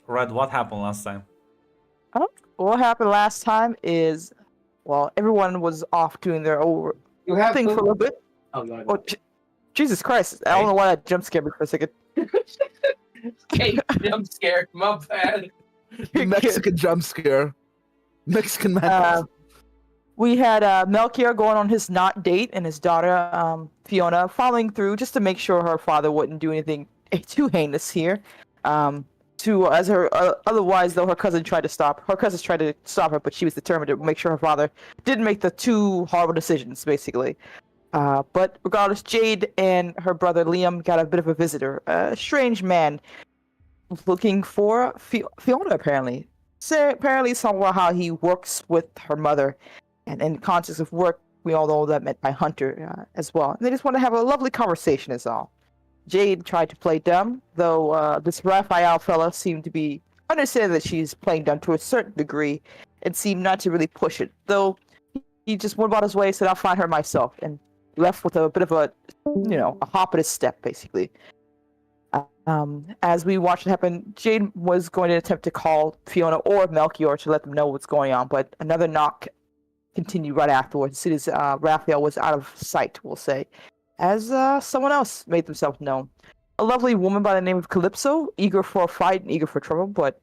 Red, what happened last time? What happened last time is, well, everyone was off doing their own You have thing for a food. little bit. Oh, no, Oh, Jesus Christ! I don't know why that jump scared me for a second. Hey, I'm scared. My bad. Mexican jump scare. Mexican man. We had Melchior going on his not date and his daughter Fiona following through just to make sure her father wouldn't do anything too heinous here. Otherwise though her cousins tried to stop her, but she was determined to make sure her father didn't make the two horrible decisions, basically. But regardless, Jade and her brother Liam got a bit of a visitor, a strange man looking for Fiona apparently. Apparently somehow he works with her mother, and in the context of work, we all know that meant by Hunter as well. And they just want to have a lovely conversation is all. Jade tried to play dumb, though this Raphael fella seemed to be understanding that she's playing dumb to a certain degree and seemed not to really push it. Though he just went about his way, said, I'll find her myself, and left with a bit of a hop in his step, basically. As we watched it happen, Jade was going to attempt to call Fiona or Melchior to let them know what's going on, but another knock continued right afterwards, as soon as Raphael was out of sight, we'll say, as someone else made themselves known. A lovely woman by the name of Calypso, eager for a fight and eager for trouble, but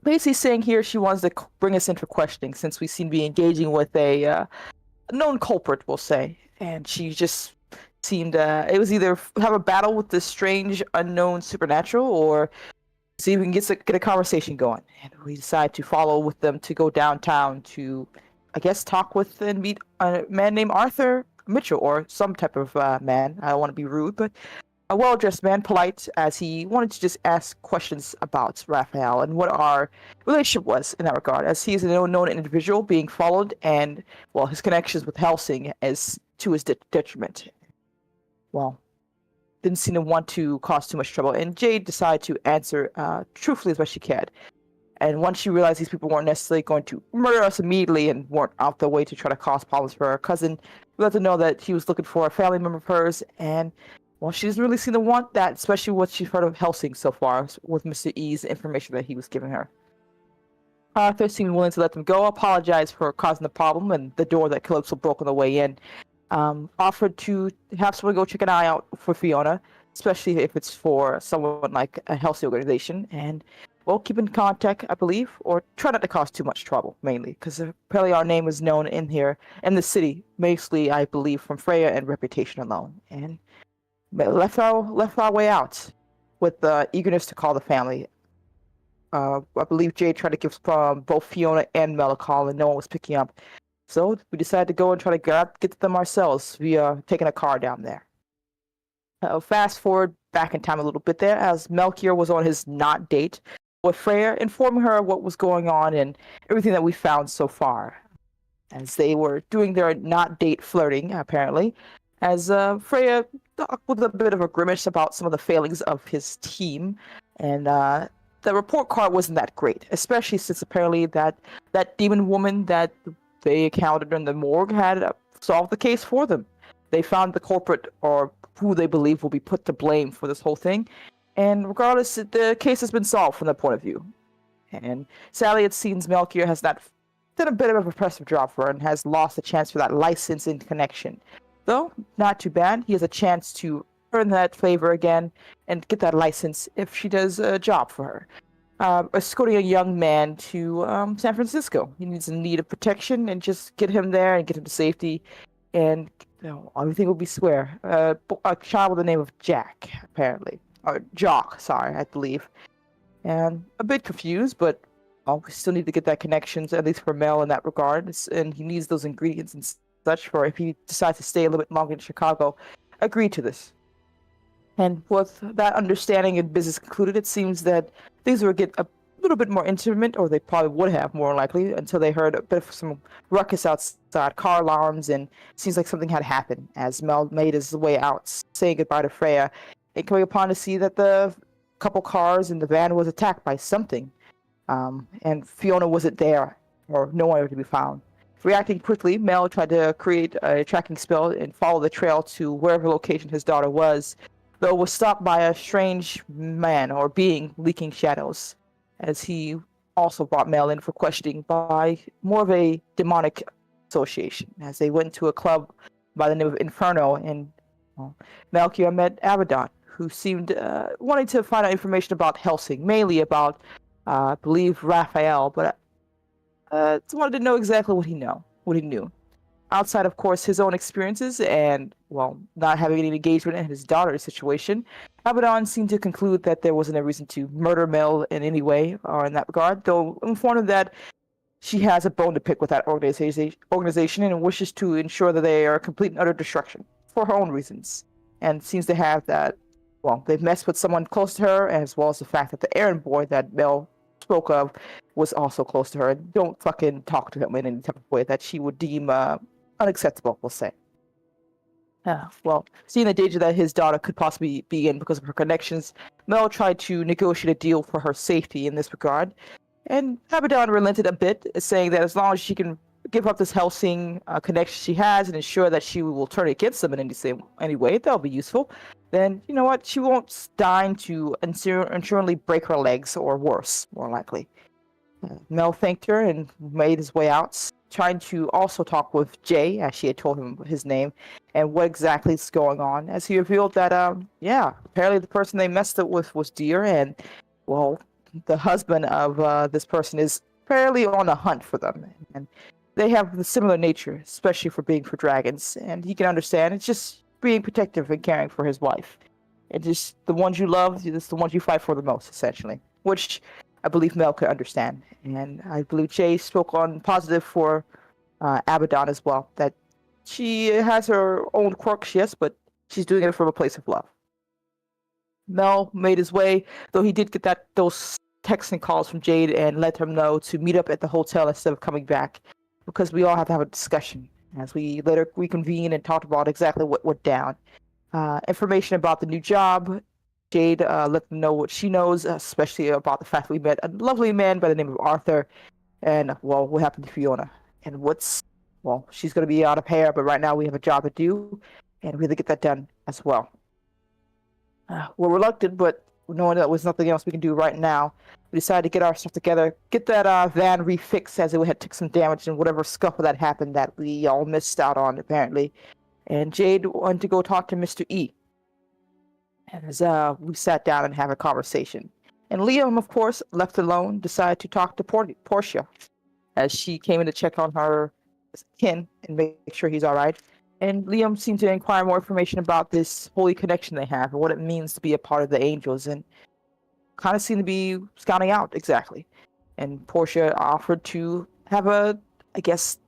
basically saying here she wants to bring us in for questioning, since we seem to be engaging with a known culprit, we'll say. And she just seemed it was either have a battle with this strange unknown supernatural, or see if we can get a conversation going. And we decide to follow with them to go downtown to, I guess, talk with and meet a man named Arthur Mitchell, or some type of man. I don't want to be rude, but a well-dressed man, polite, as he wanted to just ask questions about Raphael and what our relationship was in that regard, as he is an unknown individual being followed, and, well, his connections with Helsing is to his detriment. Well, didn't seem to want to cause too much trouble, and Jade decided to answer truthfully as best she could. And once she realized these people weren't necessarily going to murder us immediately and weren't out the way to try to cause problems for her cousin, we let her know that he was looking for a family member of hers, and, well, she doesn't really seem to want that, especially what she's heard of Helsing so far with Mr. E's information that he was giving her. Arthur seemed willing to let them go, apologized for causing the problem and the door that Calypso broke on the way in. Offered to have someone go check an eye out for Fiona, especially if it's for someone like a Helsing organization, and, well, keep in contact, I believe, or try not to cause too much trouble, mainly, because apparently our name is known in here, in the city, mostly, I believe, from Freya and reputation alone, and left our way out with the eagerness to call the family. I believe Jade tried to give both Fiona and Mel a call, and no one was picking up. So we decided to go and try to get to them ourselves via taking a car down there. Fast forward back in time a little bit there, as Melchior was on his not date with Freya, informing her what was going on and everything that we found so far. As they were doing their not date flirting, apparently, as Freya talked with a bit of a grimace about some of the failings of his team, and the report card wasn't that great, especially since apparently that demon woman that they encountered in the morgue had solved the case for them. They found the culprit, or who they believe will be put to blame for this whole thing, and regardless, the case has been solved from that point of view. And sadly, it seems Melchior has not done a bit of a impressive job for her and has lost the chance for that license in connection. Though, not too bad, he has a chance to earn that favor again and get that license if she does a job for her. Escorting a young man to San Francisco. He needs a need of protection, and just get him there and get him to safety, and everything will be square. A child with the name of Jack, apparently. Or Jock, sorry, I believe. And a bit confused, but we still need to get that connections, at least for Mel in that regard, and he needs those ingredients and such for if he decides to stay a little bit longer in Chicago. Agree to this. And with that understanding and business concluded, it seems that things would get a little bit more intimate, or they probably would have, more likely, until they heard a bit of some ruckus outside, car alarms, and it seems like something had happened as Mel made his way out, saying goodbye to Freya, and coming upon to see that the couple cars and the van was attacked by something, and Fiona wasn't there, or nowhere to be found. Reacting quickly, Mel tried to create a tracking spell and follow the trail to wherever location his daughter was, though was stopped by a strange man or being leaking shadows, as he also brought Mel in for questioning by more of a demonic association, as they went to a club by the name of Inferno, and well, Melchior met Abaddon, who seemed wanting to find out information about Helsing, mainly about, I believe, Raphael, but wanted to know exactly what he knew. Outside, of course, his own experiences and, well, not having any engagement in his daughter's situation, Abaddon seemed to conclude that there wasn't a reason to murder Mel in any way or in that regard, though informed him that she has a bone to pick with that organization and wishes to ensure that they are complete and utter destruction for her own reasons. And seems to have that, well, they've messed with someone close to her, as well as the fact that the errand boy that Mel spoke of was also close to her. And don't fucking talk to him in any type of way that she would deem unacceptable, we'll say. Well, seeing the danger that his daughter could possibly be in because of her connections, Mel tried to negotiate a deal for her safety in this regard. And Abaddon relented a bit, saying that as long as she can give up this Helsing connection she has and ensure that she will turn against them in any way, that'll be useful, then, you know what, she won't deign to insurely break her legs, or worse, more likely. Mel thanked her and made his way out, trying to also talk with Jay, as she had told him his name, and what exactly is going on, as he revealed that, apparently the person they messed up with was Deer, and, well, the husband of this person is fairly on a hunt for them, and they have the similar nature, especially for being for dragons, and he can understand. It's just being protective and caring for his wife. It's just the ones you love, it's the ones you fight for the most, essentially, which I believe Mel could understand. And I believe Jay spoke on positive for Abaddon as well, that she has her own quirks, yes, but she's doing it from a place of love. Mel made his way, though he did get those texting calls from Jade and let him know to meet up at the hotel instead of coming back, because we all have to have a discussion as we later reconvene and talked about exactly what went down. Information about the new job. Jade let them know what she knows, especially about the fact that we met a lovely man by the name of Arthur, and, well, what happened to Fiona. And she's going to be out of hair, but right now we have a job to do, and we have to get that done as well. We're reluctant, but knowing that there was nothing else we can do right now, we decided to get our stuff together, get that van refixed, as it had took some damage and whatever scuffle that happened that we all missed out on, apparently. And Jade wanted to go talk to Mr. E. And as we sat down and have a conversation. And Liam, of course, left alone, decided to talk to Portia, as she came in to check on her kin and make sure he's all right. And Liam seemed to inquire more information about this holy connection they have and what it means to be a part of the Angels, and kind of seemed to be scouting out exactly. And Portia offered to have a,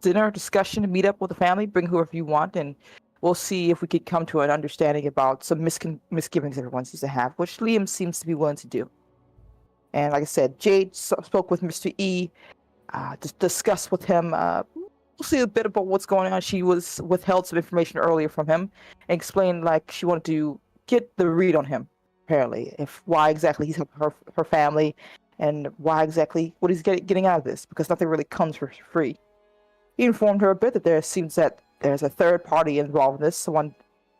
dinner discussion, meet up with the family, bring whoever you want, and we'll see if we could come to an understanding about some misgivings everyone seems to have, which Liam seems to be willing to do. And like I said, Jade spoke with Mr. E, to discuss with him, we'll see a bit about what's going on. She was withheld some information earlier from him and explained like she wanted to get the read on him, apparently, why exactly he's helping her family and why exactly what he's getting out of this, because nothing really comes for free. He informed her a bit that there seems that there's a third party involved in this. Someone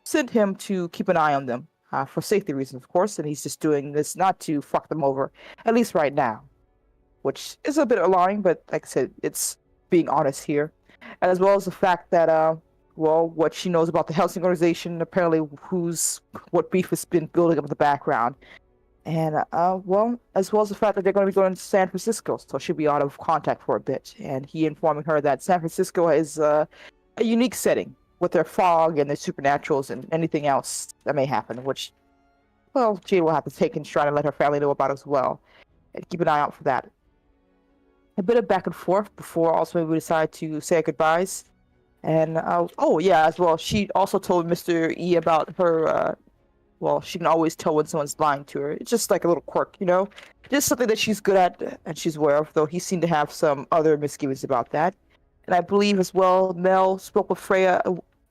sent him to keep an eye on them, for safety reasons, of course, and he's just doing this not to fuck them over, at least right now, which is a bit alarming, but like I said, it's being honest here, as well as the fact that, what she knows about the Helsing organization, apparently what beef has been building up in the background, and, as well as the fact that they're going to be going to San Francisco, so she'll be out of contact for a bit, and he informing her that San Francisco is a unique setting with their fog and their supernaturals and anything else that may happen, which, well, Jade will have to take in stride and let her family know about as well, and keep an eye out for that. A bit of back and forth before also we decide to say our goodbyes. And, as well, she also told Mr. E about her, she can always tell when someone's lying to her. It's just like a little quirk, just something that she's good at and she's aware of, though he seemed to have some other misgivings about that. And I believe as well, Mel spoke with Freya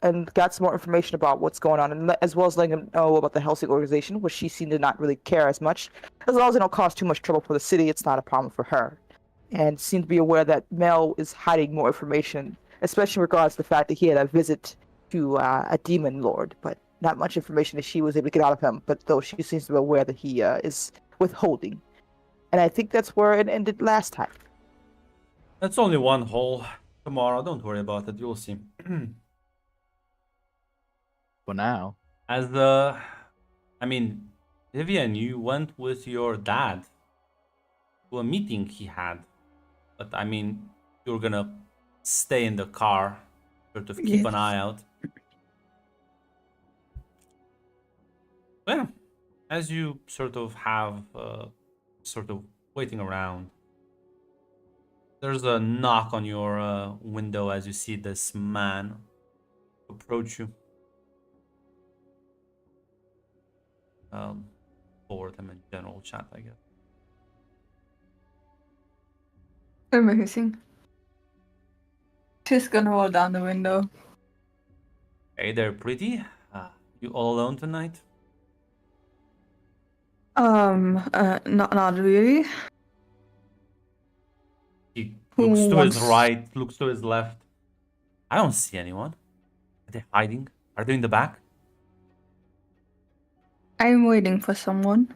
and got some more information about what's going on, and as well as letting him know about the Helsing organization, which she seemed to not really care as much. As long as it don't cause too much trouble for the city, it's not a problem for her. And seemed to be aware that Mel is hiding more information, especially in regards to the fact that he had a visit to a demon lord. But not much information that she was able to get out of him, but though she seems to be aware that he is withholding. And I think that's where it ended last time. That's only one hole. Tomorrow, don't worry about it. You'll see. For now. As I mean, Vivian, you went with your dad to a meeting he had, but I mean, you're gonna stay in the car, sort of keep an eye out. Yeah, as you sort of have, sort of waiting around, there's a knock on your window as you see this man approach you. Forward him in general chat, I guess. Amazing. She's gonna roll down the window. Hey there, pretty. You all alone tonight? Not really. He Who looks to his wants- right, looks to his left. I don't see anyone. Are they hiding? Are they in the back? I'm waiting for someone.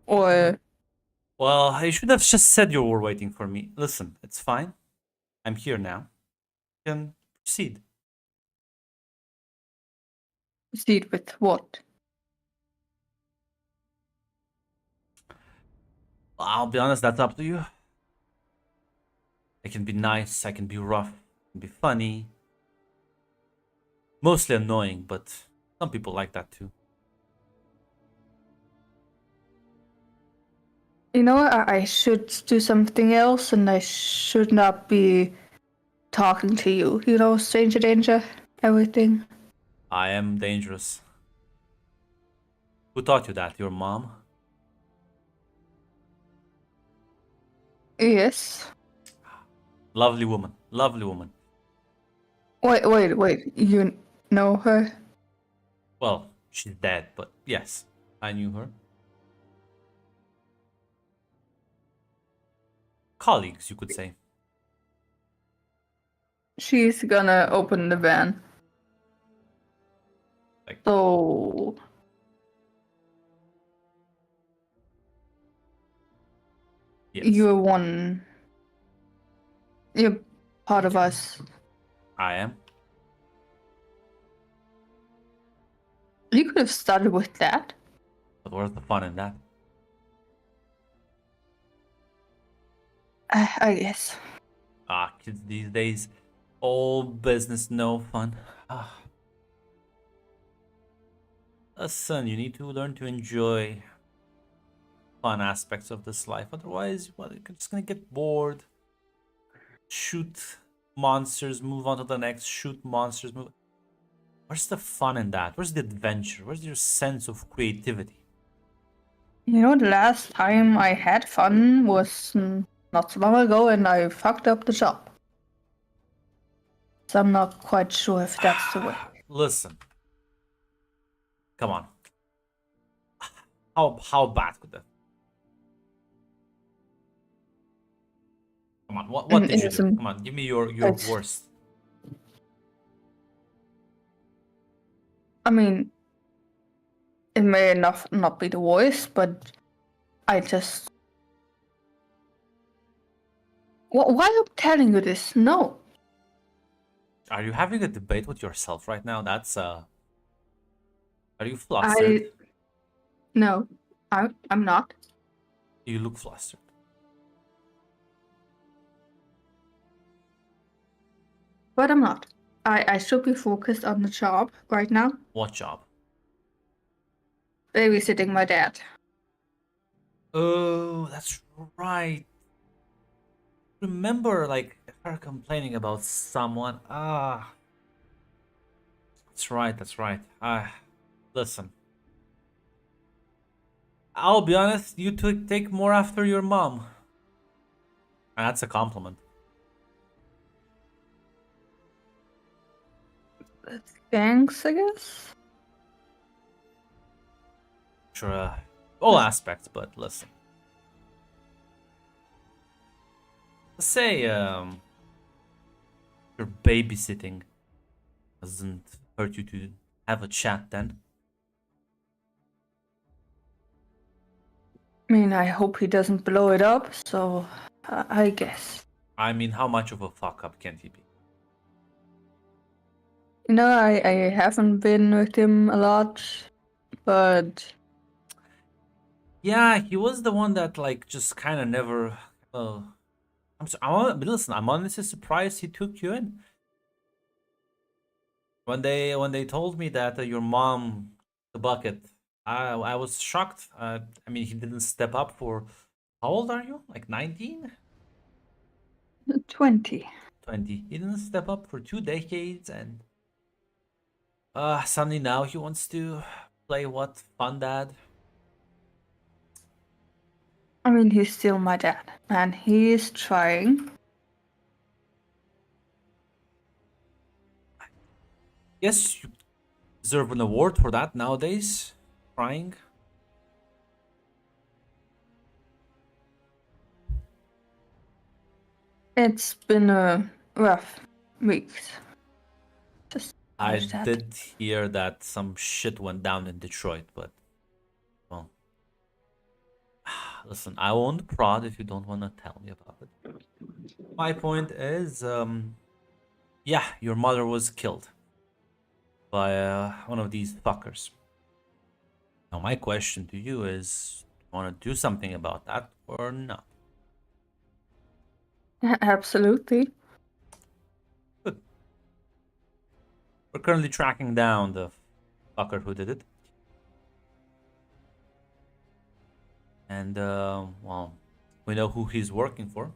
Or Well, you should have just said you were waiting for me. Listen, it's fine. I'm here now. You can proceed. proceed with what? I'll be honest, that's up to you. I can be nice, I can be rough, I can be funny. Mostly annoying, but some people like that too. You know what? I should do something else, and I should not be talking to you. You know, stranger danger, everything. I am dangerous. Who taught you that? Your mom? Yes. Lovely woman. Lovely woman. Wait. You know her? Well, she's dead, but yes, I knew her. Colleagues, you could say. She's gonna open the van. Like- So Yes, you're one. You're part of us. I am. You could have started with that. But where's the fun in that? I guess. Kids these days, all business, no fun. Listen, you need to learn to enjoy fun aspects of this life. Otherwise, well, you're just gonna get bored. Shoot monsters, move on to the next. Shoot monsters, move. Where's the fun in that? Where's the adventure? Where's your sense of creativity? You know, the last time I had fun was not so long ago, and I fucked up the shop. So I'm not quite sure if that's the way. Listen. Come on. How bad could that? Come on, what did you do? Innocent. Come on, give me your It's- worst. I mean, it may not be the worst, but I just. Why am I telling you this? No. Are you having a debate with yourself right now? That's Are you flustered? No, I'm not. You look flustered. But I'm not. I should be focused on the job right now. What job? Babysitting my dad. Oh, that's right. Remember, like, her complaining about someone. That's right, that's right. Listen. I'll be honest, you take more after your mom. And that's a compliment. Thanks, I guess. Sure, all aspects, but listen. Let's say, your babysitting doesn't hurt you to have a chat then. I mean, I hope he doesn't blow it up, so I guess. I mean, how much of a fuck up can he be? You know, I haven't been with him a lot, but Yeah, he was the one that like just kind of never. Listen. I'm honestly surprised he took you in. When they told me that your mom the bucket, I was shocked. I mean, he didn't step up for. How old are you? Like 19? 20. 20. He didn't step up for 2 decades, and suddenly now he wants to play what fun dad. I mean, he's still my dad, and he is trying. Yes, you deserve an award for that nowadays. Trying. It's been a rough week. Just I understand. did hear that some shit went down in Detroit, but well, listen, I won't prod if you don't want to tell me about it. My point is, yeah, your mother was killed by one of these fuckers. Now, my question to you is, do you want to do something about that or not? Absolutely. Good. We're currently tracking down the fucker who did it. And, well, we know who he's working for.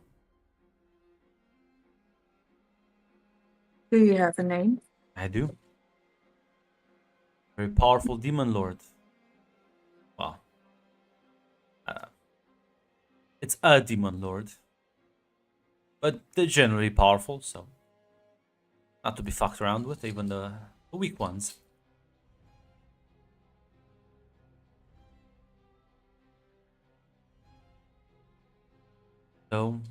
Do you have a name? I do. Very powerful demon lord. Well, it's a demon lord. But they're generally powerful, so not to be fucked around with, even the weak ones. So,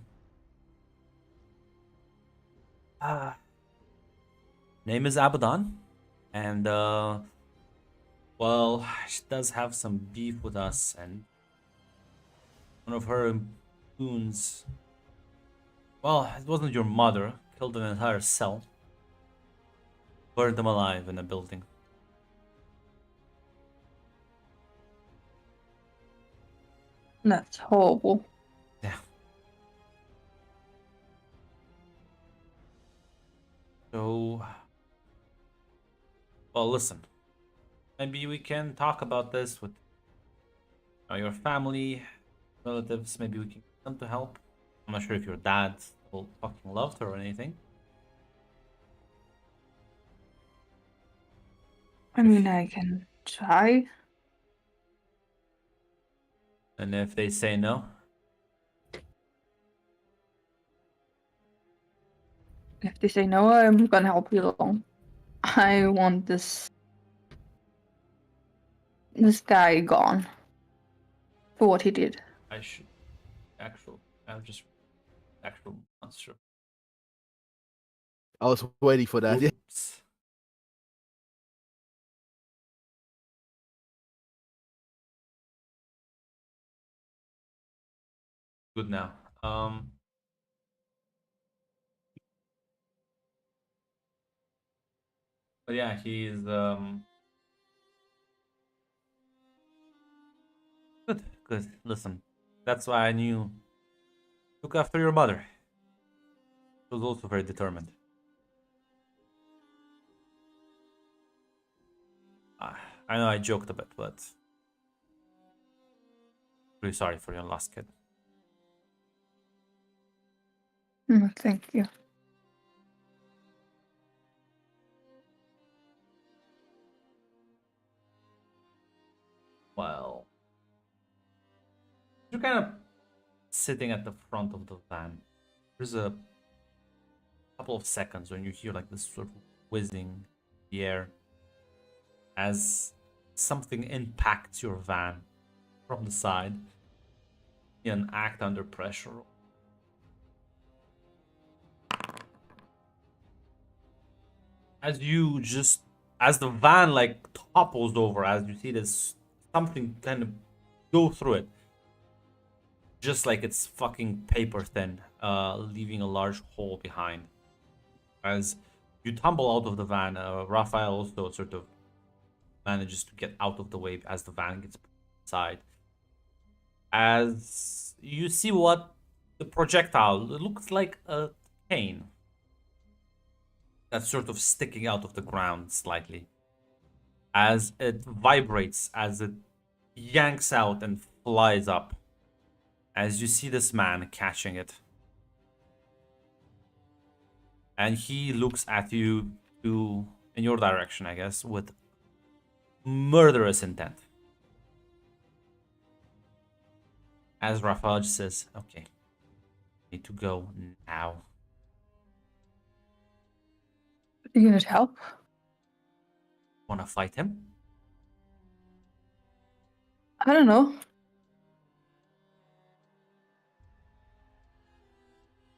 name is Abaddon, and well, she does have some beef with us, and one of her goons. Well, it wasn't your mother. Killed an entire cell. Burned them alive in a building. That's horrible. Yeah. So, well, listen. Maybe we can talk about this with your family, relatives. Maybe we can get them to help. I'm not sure if your dad still fucking loved her or anything. I mean, I can try. And if they say no, If they say no, I'm gonna help you along. I want this guy gone for what he did. I should I'll just actual monster. I was waiting for that. Yeah. Oops. Good now. But yeah, he's good. Good. Listen, that's why I knew. Look after your mother. She was also very determined. I know I joked a bit, but really sorry for your lost kid. Thank you. Well, you're kind of sitting at the front of the van. There's a couple of seconds when you hear like this sort of whizzing in the air as something impacts your van from the side. You can act under pressure. As you just as the van like topples over, as you see this something kind of go through it, just like it's fucking paper thin, leaving a large hole behind. As you tumble out of the van, Raphael also sort of manages to get out of the way as the van gets inside. As you see what the projectile looks like a cane that's sort of sticking out of the ground slightly. As it vibrates, as it yanks out and flies up. As you see this man catching it. And he looks at you in your direction, I guess, with murderous intent. As Raphael just says, okay, need to go now. You need help? Wanna fight him? I don't know.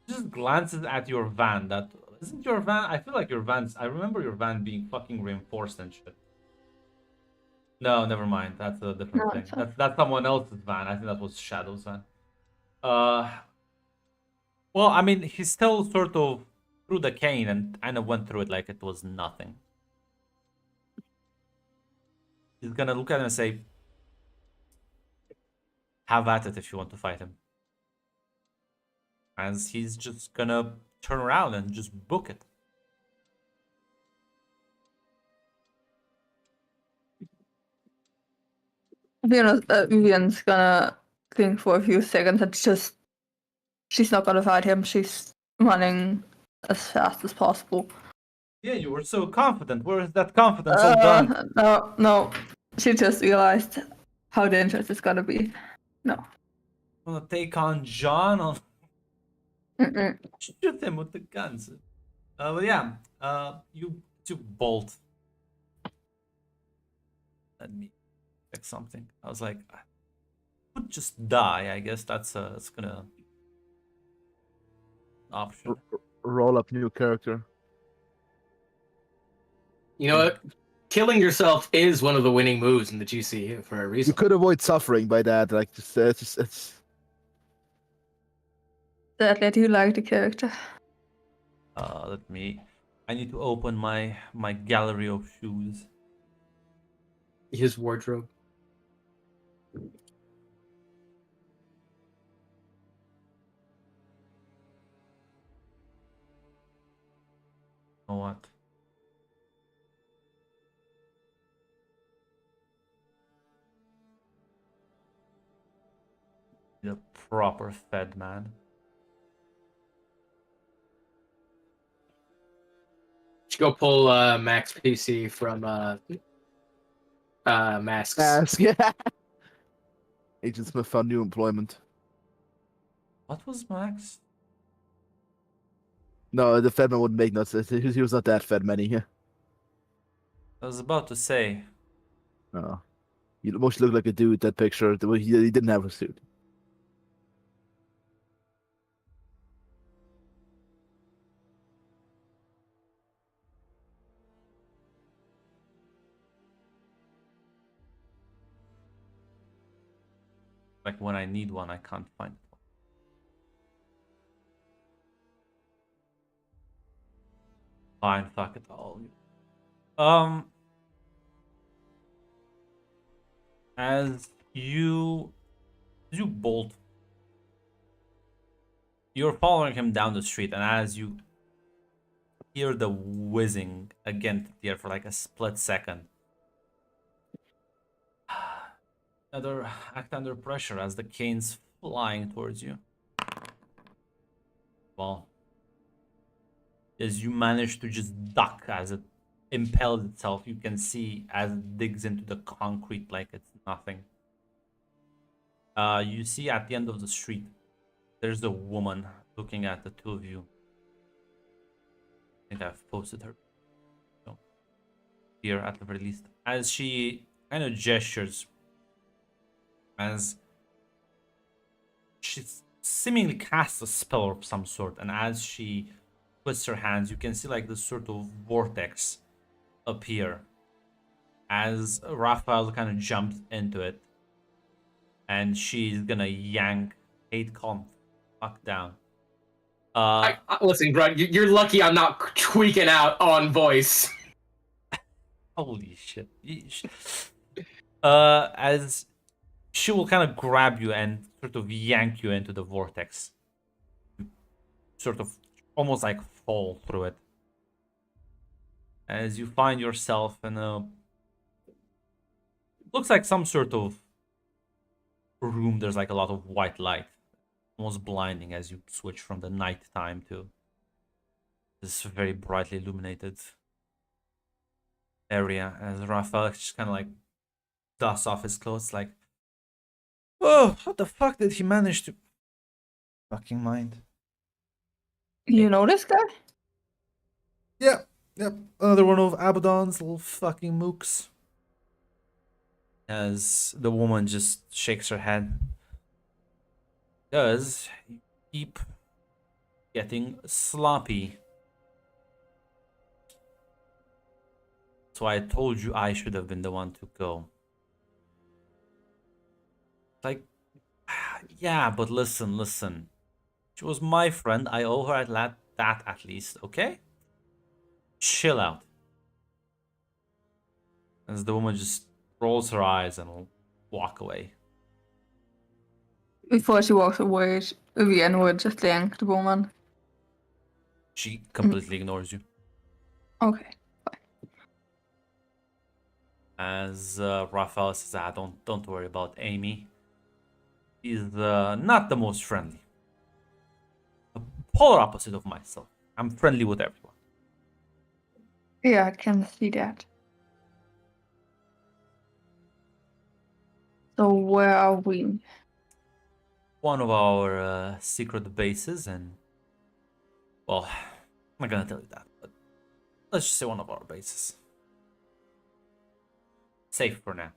Just glances at your van. That isn't your van. I feel like your van's. I remember your van being fucking reinforced and shit. No, never mind. That's a different No, thing. it's not. That's someone else's van. I think that was Shadow's van. Well, I mean, he still sort of threw the cane and kind of went through it like it was nothing. He's gonna look at him and say, "Have at it if you want to fight him." As he's just gonna turn around and just book it. Vivian's gonna think for a few seconds and she's not gonna fight him. She's running as fast as possible. Yeah, you were so confident. Where is that confidence all gone? No. She just realized how dangerous it's gonna be. No. Wanna take on John? Or Mm-mm. shoot him with the guns. But yeah, you bolt. Let me check something. I was like, I could just die. I guess that's gonna option. Roll up new character. You know what? Killing yourself is one of the winning moves in the GCU for a You reason. could avoid suffering by that. Like, it's Sadly, I do like the character. Let me. I need to open my gallery of shoes. His wardrobe. Know what? The proper fed man. Should go pull Max PC from Masks. ask. Yeah. Agent Smith found new employment. What was Max? No, the Fedman wouldn't make notes. He was not that fed many. I was about to say. No. You mostly look like a dude, that picture. He didn't have a suit. Like when I need one, I can't find one. Fine, fuck it all. As you bolt, you're following him down the street, and as you hear the whizzing against the air for like a split second, another act under pressure as the cane's flying towards you. Well, as you manage to just duck as it impels itself, you can see as it digs into the concrete like it's nothing. You see at the end of the street, there's a woman looking at the two of you. I think I've posted her. So, here at the very least. As she kind of gestures, as she seemingly casts a spell of some sort, and as she twists her hands, you can see like this sort of vortex appear as Raphael kind of jumps into it, and she's gonna yank Kate Con fuck down. Listen, Grunt, you're lucky I'm not tweaking out on voice. Holy shit. As she will kind of grab you and sort of yank you into the vortex. You sort of almost like fall through it. As you find yourself in a... looks like some sort of room. There's like a lot of white light. Almost blinding as you switch from the nighttime to this very brightly illuminated area. As Raphael just kind of like dusts off his clothes, like, oh, how the fuck did he manage to... fucking mind. You know this guy? Yep. Another one of Abaddon's little fucking mooks. As the woman just shakes her head. Because you keep getting sloppy. So I told you I should have been the one to go. Like, yeah, but listen. She was my friend. I owe her that at least, okay? Chill out. As the woman just rolls her eyes and will walk away. Before she walks away, Vivian would just thank the woman. She completely ignores you. Okay. As Raphael says, don't worry about Amy. She's not the most friendly. The polar opposite of myself. I'm friendly with everyone. Yeah, I can see that. So where are we? One of our secret bases, and well, I'm not gonna tell you that, but let's just say one of our bases. Safe for now.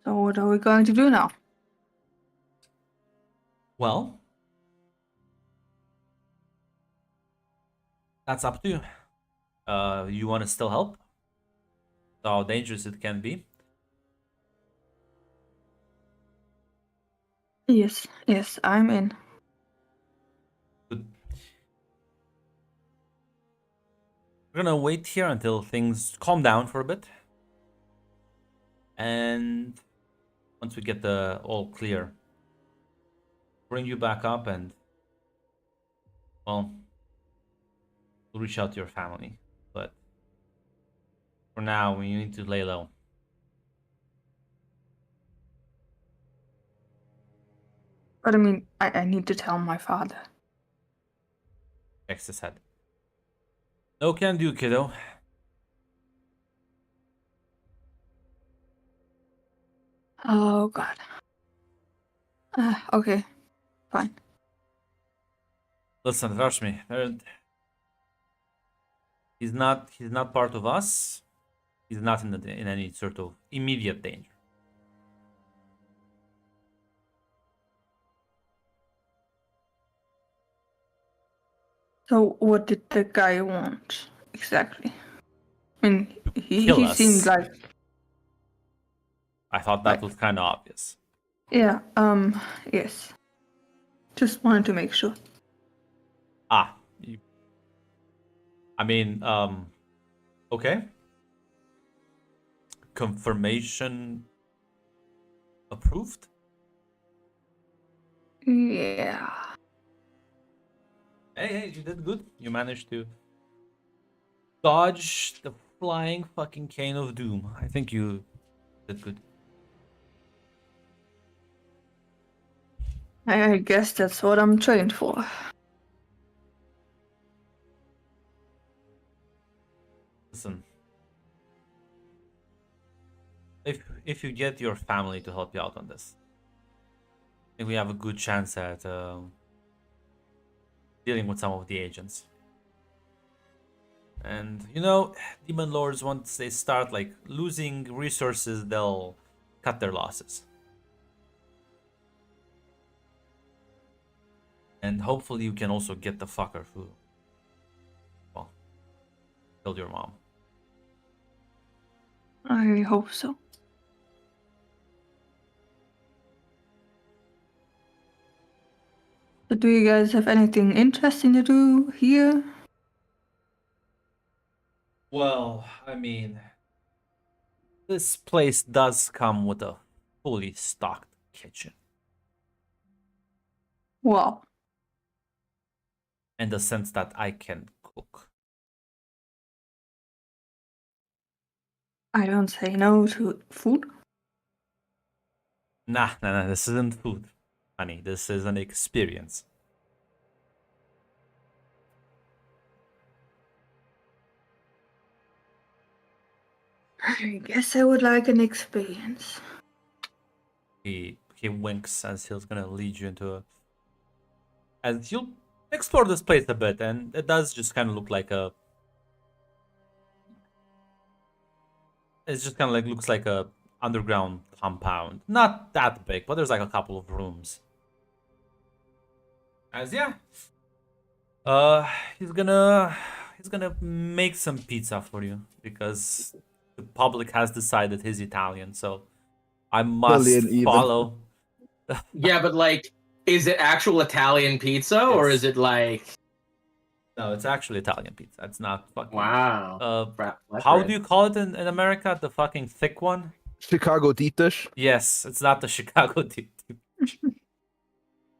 So what are we going to do now? Well, that's up to you. You want to still help? How dangerous it can be. Yes, I'm in. Good. We're gonna wait here until things calm down for a bit. And once we get the all clear, bring you back up and, well, we'll reach out to your family. But for now, we need to lay low. But I mean, I need to tell my father. Shakes his head. No can do, kiddo. Oh God. Okay, fine. Listen, trust me. He's not part of us. He's not in any sort of immediate danger. So what did the guy want exactly? I mean, kill he us. seemed like, I thought that was kind of obvious. yeah, yes. Just wanted to make sure. I mean, okay. Confirmation approved? Yeah. Hey, you did good. You managed to dodge the flying fucking cane of doom. I think you did good. I guess that's what I'm trained for. Listen. If you get your family to help you out on this, I think we have a good chance at dealing with some of the agents. And you know, demon lords, once they start like losing resources, they'll cut their losses. And hopefully you can also get the fucker who killed your mom. I hope so. So do you guys have anything interesting to do here? Well, I mean, this place does come with a fully stocked kitchen. Well, In the sense that I can cook. I don't say no to food. Nah, this isn't food, honey. This is an experience. I guess I would like an experience. He winks as he's gonna lead you into a. As you'll explore this place a bit, and it does just kind of look like a. It's just kind of like looks like a underground compound. Not that big, but there's like a couple of rooms. As yeah, he's gonna make some pizza for you because the public has decided he's Italian, so I must Brilliant, even. follow. Yeah, but like, is it actual Italian pizza or It's- is it like? No, it's actually Italian pizza. It's not fucking. Wow. How do you call it in America? The fucking thick one? Chicago deep dish. Yes, it's not the Chicago deep.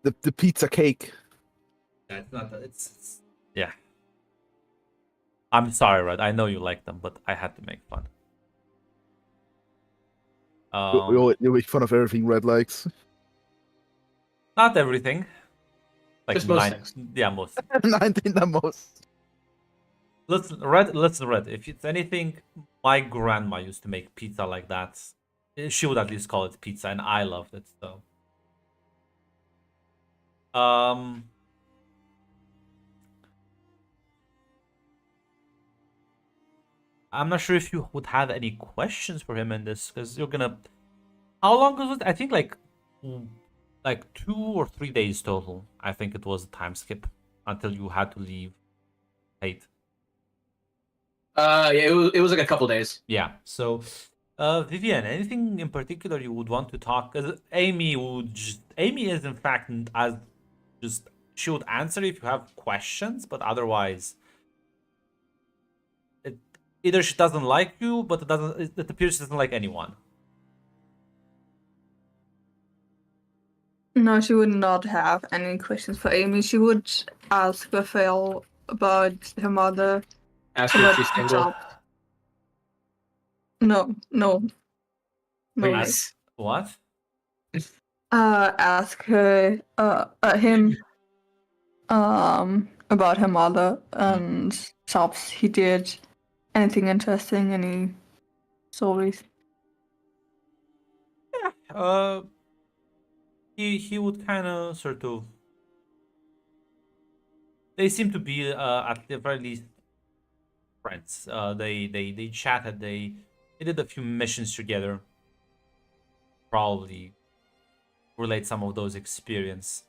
The pizza cake. Yeah, it's not. It's yeah. I'm sorry, Red. I know you like them, but I had to make fun. We make fun of everything Red likes. Not everything. Like Just most things. Yeah, most. 19 the most. Listen, Red. If it's anything, my grandma used to make pizza like that. She would at least call it pizza, and I loved it. So, I'm not sure if you would have any questions for him in this, because you're gonna. How long was it? I think like 2 or 3 days total. I think it was a time skip until you had to leave. Hate. Yeah, it was like a couple days. Yeah. So, Vivian, anything in particular you would want to talk? 'Cause Amy is in fact as just she would answer if you have questions, but otherwise, either she doesn't like you, but it appears she doesn't like anyone. No, she would not have any questions for Amy. She would ask Raphael about her mother. Ask her if About she's single. job. No. Please. Nice. What? Ask her, him, about her mother and jobs he did. Anything interesting? Any stories? He would kind of sort of. They seem to be at the very least friends. They chatted. They did a few missions together. Probably relate some of those experience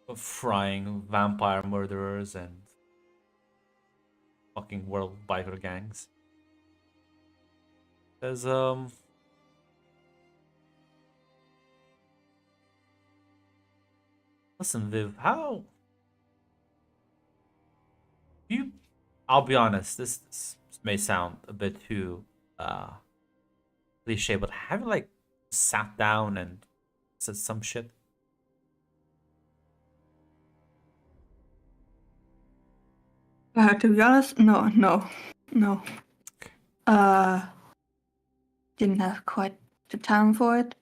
of frying vampire murderers and fucking world biker gangs. There's Listen, Viv, how you I'll be honest, this may sound a bit too cliche, but have you like sat down and said some shit? To be honest, no. Didn't have quite the time for it.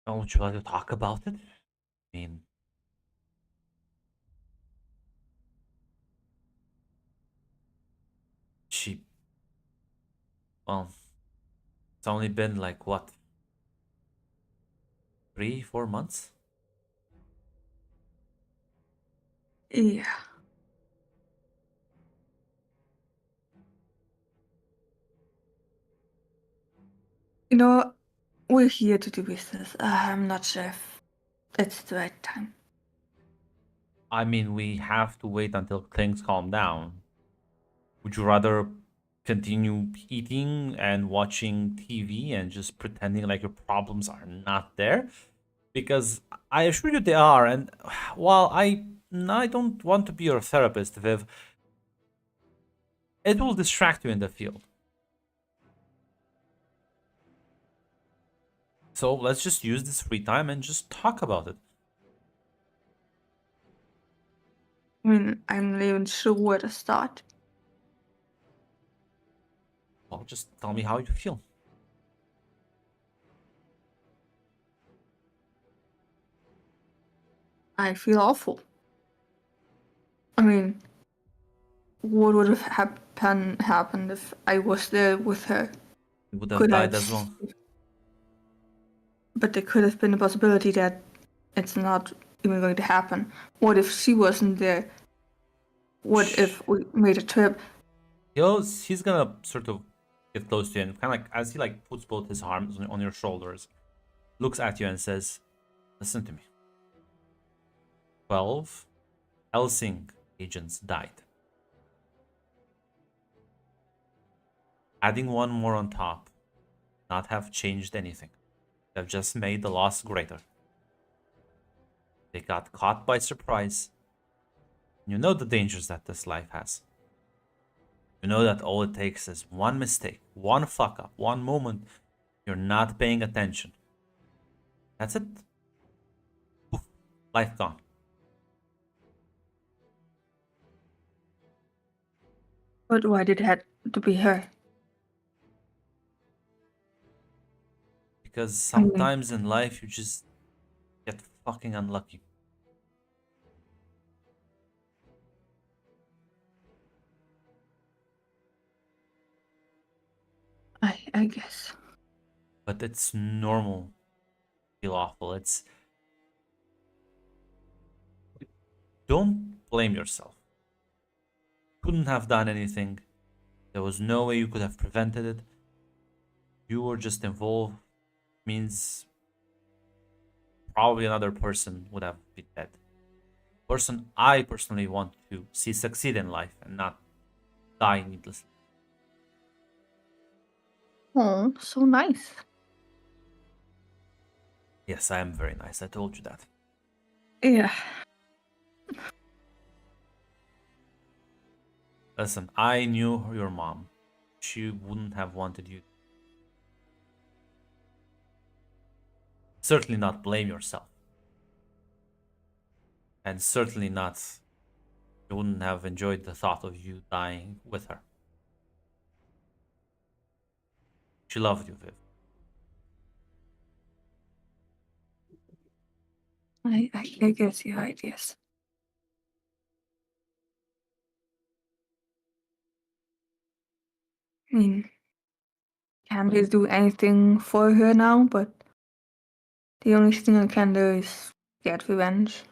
Don't you like to talk about it? I mean, well, it's only been like what, 3-4 months? Yeah. You know, we're here to do business. I'm not sure if it's the right time. I mean, we have to wait until things calm down. Would you rather continue eating and watching TV and just pretending like your problems are not there? Because I assure you they are. And while I don't want to be your therapist, Viv, it will distract you in the field. So let's just use this free time and just talk about it. I mean, I'm not even sure where to start. Well, just tell me how you feel. I feel awful. I mean, what would have happened if I was there with her? You would have Could died have, as well. but there could have been a possibility that it's not even going to happen. What if she wasn't there? What if we made a trip? He's gonna sort of get close to you and kind of like as he like puts both his arms on your shoulders, looks at you and says, "Listen to me. 12 Helsing agents died. Adding one more on top, not have changed anything. They've just made the loss greater. They got caught by surprise. You know the dangers that this life has. You know that all it takes is one mistake, one fuck up, one moment you're not paying attention. That's it. Poof, life gone. But why did it have to be her? Because sometimes in life you just get fucking unlucky. I guess. But it's normal to feel awful. It's don't blame yourself. Couldn't have done anything. There was no way you could have prevented it. You were just involved. Means probably another person would have been dead. Person I personally want to see succeed in life and not die needlessly. Oh, so nice. Yes, I am very nice. I told you that. Yeah. Listen, I knew your mom. She wouldn't have wanted you. Certainly not blame yourself. And certainly not, you wouldn't have enjoyed the thought of you dying with her. She loved you, Viv. I guess you're right, yes. I mean, can't really do anything for her now, but the only thing I can do is get revenge.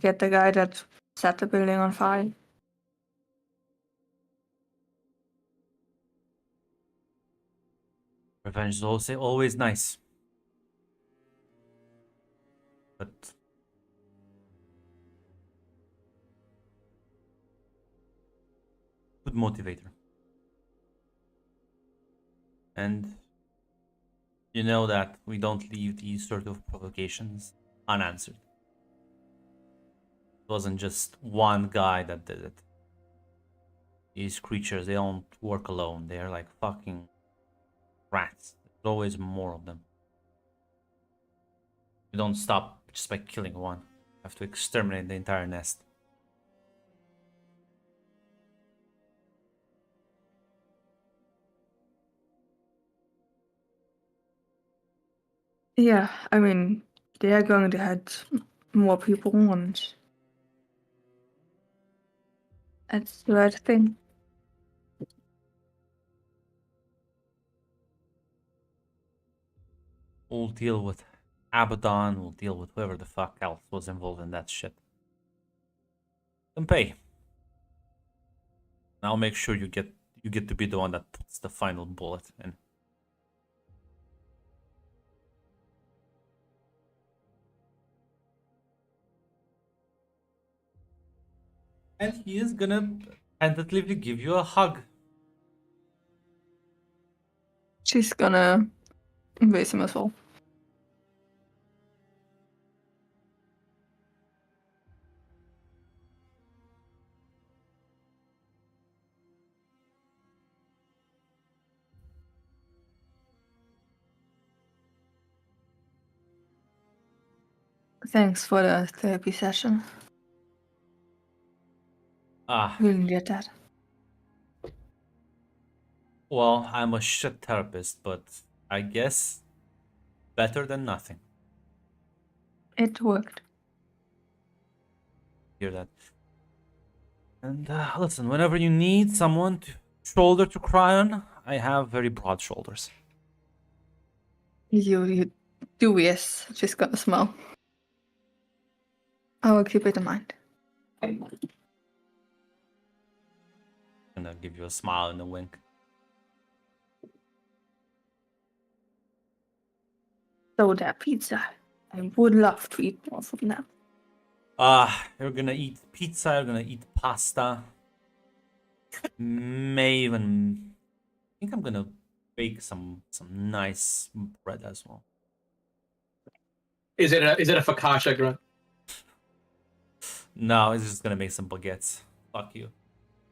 Get the guy that set the building on fire. Revenge is always nice. But good motivator. And you know that we don't leave these sort of provocations unanswered. It wasn't just one guy that did it. These creatures, they don't work alone. They're like fucking rats. There's always more of them. You don't stop just by killing one. You have to exterminate the entire nest. Yeah, I mean, they are going to have more people, and that's the right thing. We'll deal with Abaddon, we'll deal with whoever the fuck else was involved in that shit. And pay. And I'll make sure you get to be the one that puts the final bullet in. And he is gonna tentatively give you a hug. She's gonna embrace him as well. Thanks for the therapy session. Ah, Really needed that. well, I'm a shit therapist, but I guess better than nothing. It worked. Hear that? And listen, whenever you need someone to shoulder to cry on, I have very broad shoulders. You do, yes. She's gonna smile. I will keep it in mind. Gonna give you a smile and a wink. So that pizza. I would love to eat more from that. You're gonna eat pizza, you're gonna eat pasta. May even I think I'm gonna bake some nice bread as well. Is it a focaccia, Grunt? No, it's just gonna make some baguettes. Fuck you.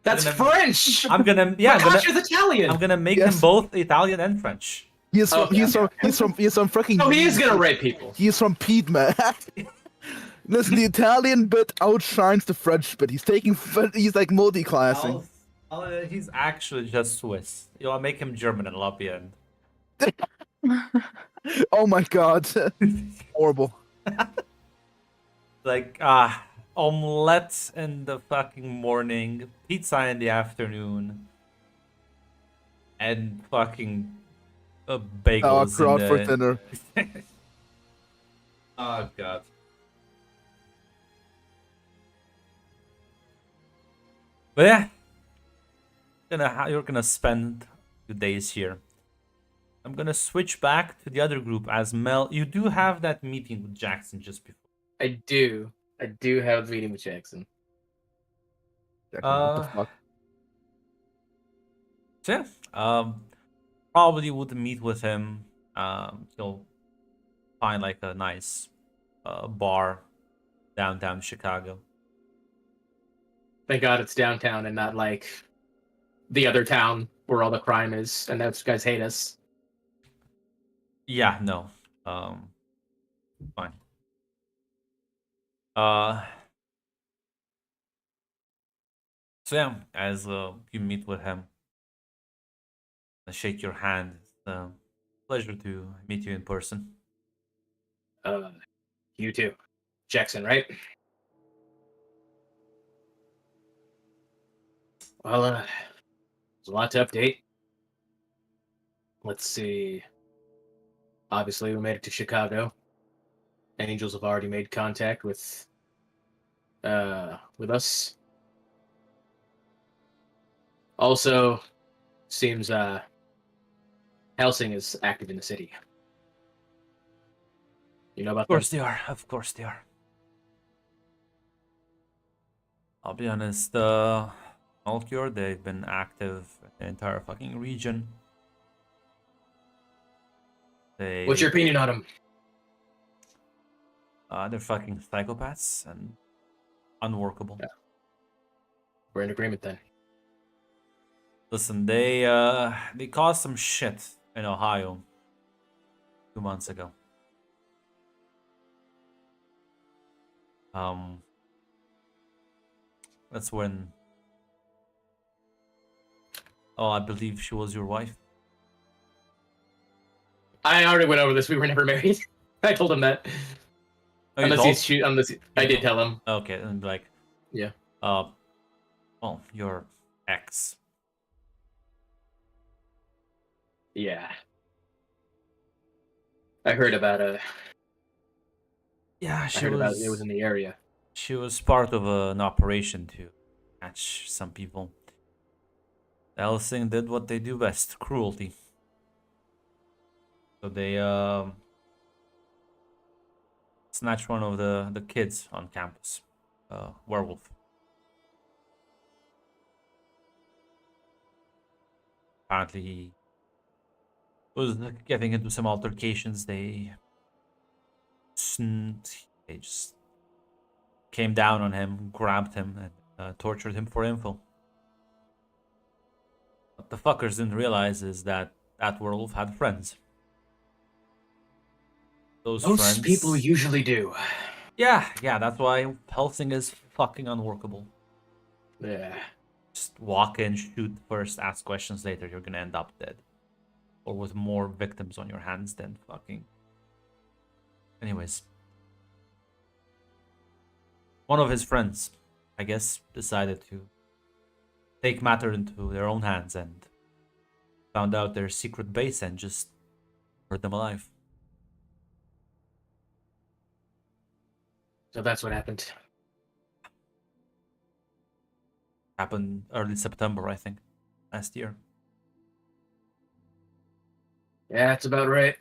That's gonna- French. I'm gonna Focaccia's Italian. I'm gonna make Yes. them both Italian and French. He's from Okay. he's from freaking. Oh, he is gonna rape people. He's from Piedmont. Listen, the Italian bit outshines the French bit. He's like multi-classing. He's actually just Swiss. I'll make him German and love the end. Oh my god. Horrible. Like omelette in the fucking morning, pizza in the afternoon, and fucking bagels Kraut in for the... dinner. Oh god. But yeah, you're gonna spend your days here. I'm gonna switch back to the other group as Mel. You do have that meeting with Jackson just before. I do have a meeting with Jackson. What Uh, the fuck? So yeah, probably would meet with him. He'll find like a nice bar downtown Chicago. Thank God it's downtown and not like the other town where all the crime is, and those guys hate us. Yeah, no. Fine. So yeah, as you meet with him, I shake your hand. It's a pleasure to meet you in person. You too, Jackson, right? Well, there's a lot to update. Let's see. Obviously, we made it to Chicago. Angels have already made contact with us. Also, seems Helsing is active in the city. You know about Of course they are. Of course they are. I'll be honest, Melchior, they've been active in the entire fucking region. What's your opinion on them? They're fucking psychopaths and unworkable. Yeah. We're in agreement then. Listen, they caused some shit in Ohio 2 months ago. That's when. Oh, I believe she was your wife. I already went over this. We were never married. I told him that. Oh, you Unless told- he's shoot. Unless I did tell him. Okay, and like. Yeah. Well, your ex. Yeah. I heard about Yeah, I she heard was. about it was in the area. She was part of an operation to catch some people. Helsing did what they do best: cruelty. So they snatched one of the kids on campus, werewolf. Apparently, he was getting into some altercations. They just came down on him, grabbed him, and tortured him for info. What the fuckers didn't realize is that werewolf had friends. Those Most friends. people usually do. Yeah, that's why Helsing is fucking unworkable. Yeah. Just walk in, shoot first, ask questions later, you're gonna end up dead. Or with more victims on your hands than fucking... Anyways. One of his friends, I guess, decided to take matter into their own hands and found out their secret base and just burned them alive. So that's what happened. Happened early September, I think, last year. Yeah, that's about right.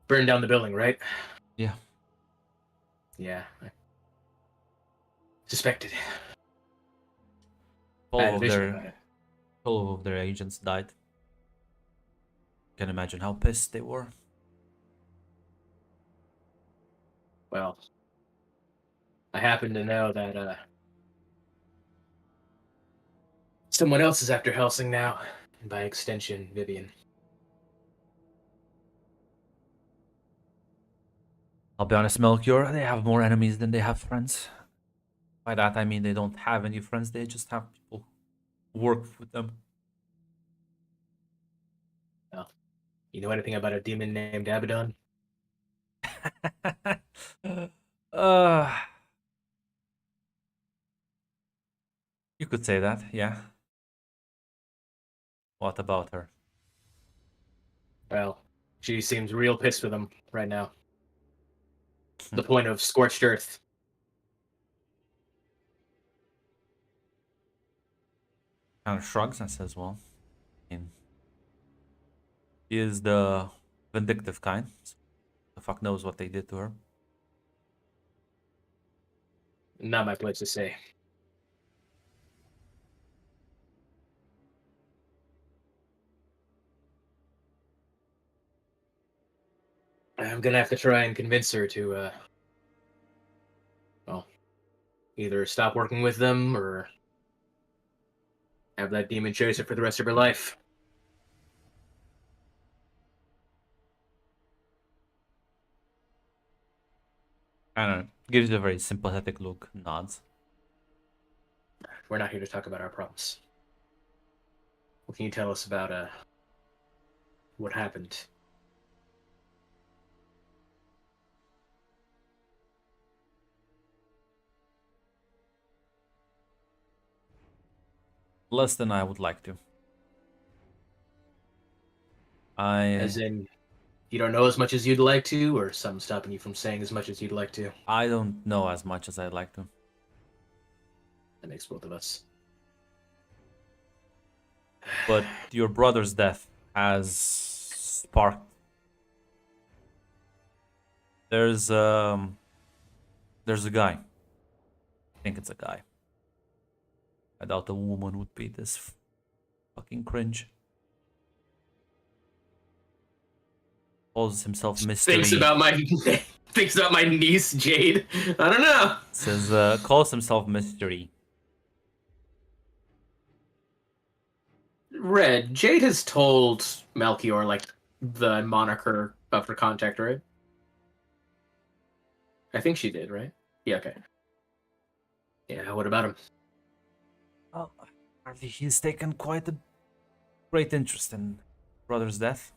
Burned down the building, right? Yeah. Yeah. I suspected. I 12 had a of vision about their it. 12 of their agents died. Can imagine how pissed they were. Well, I happen to know that someone else is after Helsing now, and by extension, Vivian. I'll be honest, Melchior, they have more enemies than they have friends. By that I mean they don't have any friends, they just have people who work with them. Well, you know anything about a demon named Abaddon? uh, you could say that, yeah. What about her? Well, she seems real pissed with him right now. To the point of scorched earth. Kind of shrugs and says, well, I mean, she is the vindictive kind. So the fuck knows what they did to her. Not my place to say. I'm gonna have to try and convince her to, well, either stop working with them or have that demon chase her for the rest of her life. Kind of gives you a very sympathetic look, nods. We're not here to talk about our problems. What can you tell us about, what happened? Less than I would like to. As in, you don't know as much as you'd like to, or something stopping you from saying as much as you'd like to? I don't know as much as I'd like to. That makes both of us. But your brother's death has sparked. There's a guy. I think it's a guy. I doubt a woman would be this fucking cringe. Calls himself Mystery. Thinks about my niece Jade. I don't know. Says calls himself Mystery. Red, Jade has told Melchior like the moniker of her contact, right? I think she did, right? Yeah, okay. Yeah, what about him? Well, apparently he's taken quite a great interest in brother's death.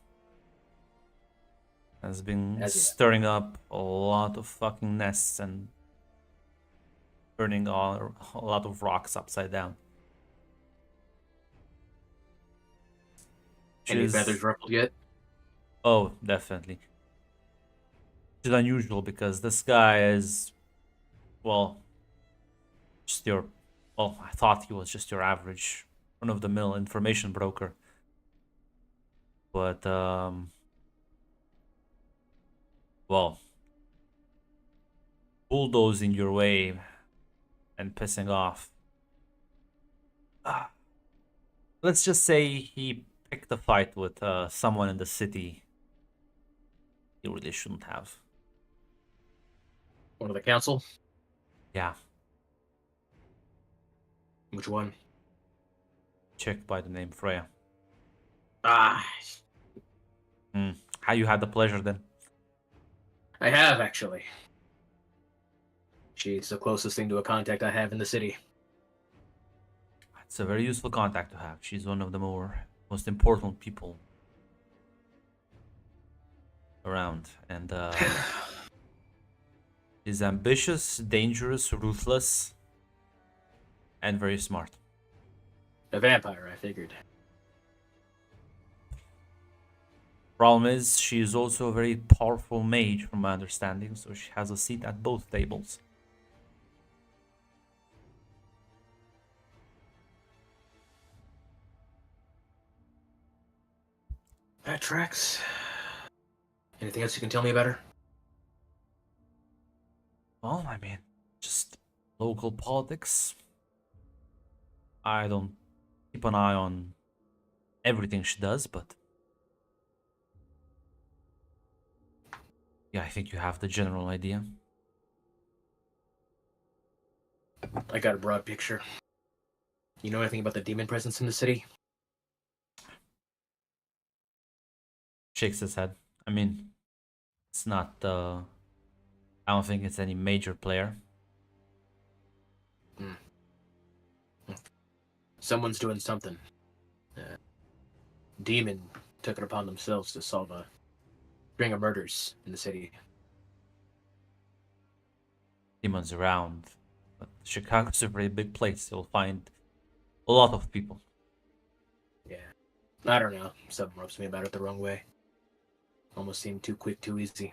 Has been Has he? stirring up a lot of fucking nests and turning a lot of rocks upside down. Which Any is- feathers ruffled yet? Oh, definitely. Which is unusual because this guy is, well, just your, well, I thought he was just your average run-of-the-mill information broker. But, well, bulldozing your way and pissing off. Let's just say he picked a fight with someone in the city he really shouldn't have. One of the council? Yeah, Which one? chick by the name Freya. Ah, How you had the pleasure then? I have actually. She's the closest thing to a contact I have in the city. It's a very useful contact to have. She's one of the most important people around, and is ambitious, dangerous, ruthless, and very smart. A vampire, I figured. Problem is, she is also a very powerful mage, from my understanding, so she has a seat at both tables. That tracks. Anything else you can tell me about her? Well, I mean, just local politics. I don't keep an eye on everything she does, but yeah, I think you have the general idea. I got a broad picture. You know anything about the demon presence in the city? Shakes his head. I mean, it's not, I don't think it's any major player. Someone's doing something. Demon took it upon themselves to solve a string of murders in the city. Demons around. But Chicago's a very big place. You'll find a lot of people. Yeah. I don't know. Something rubs me about it the wrong way. Almost seemed too quick, too easy.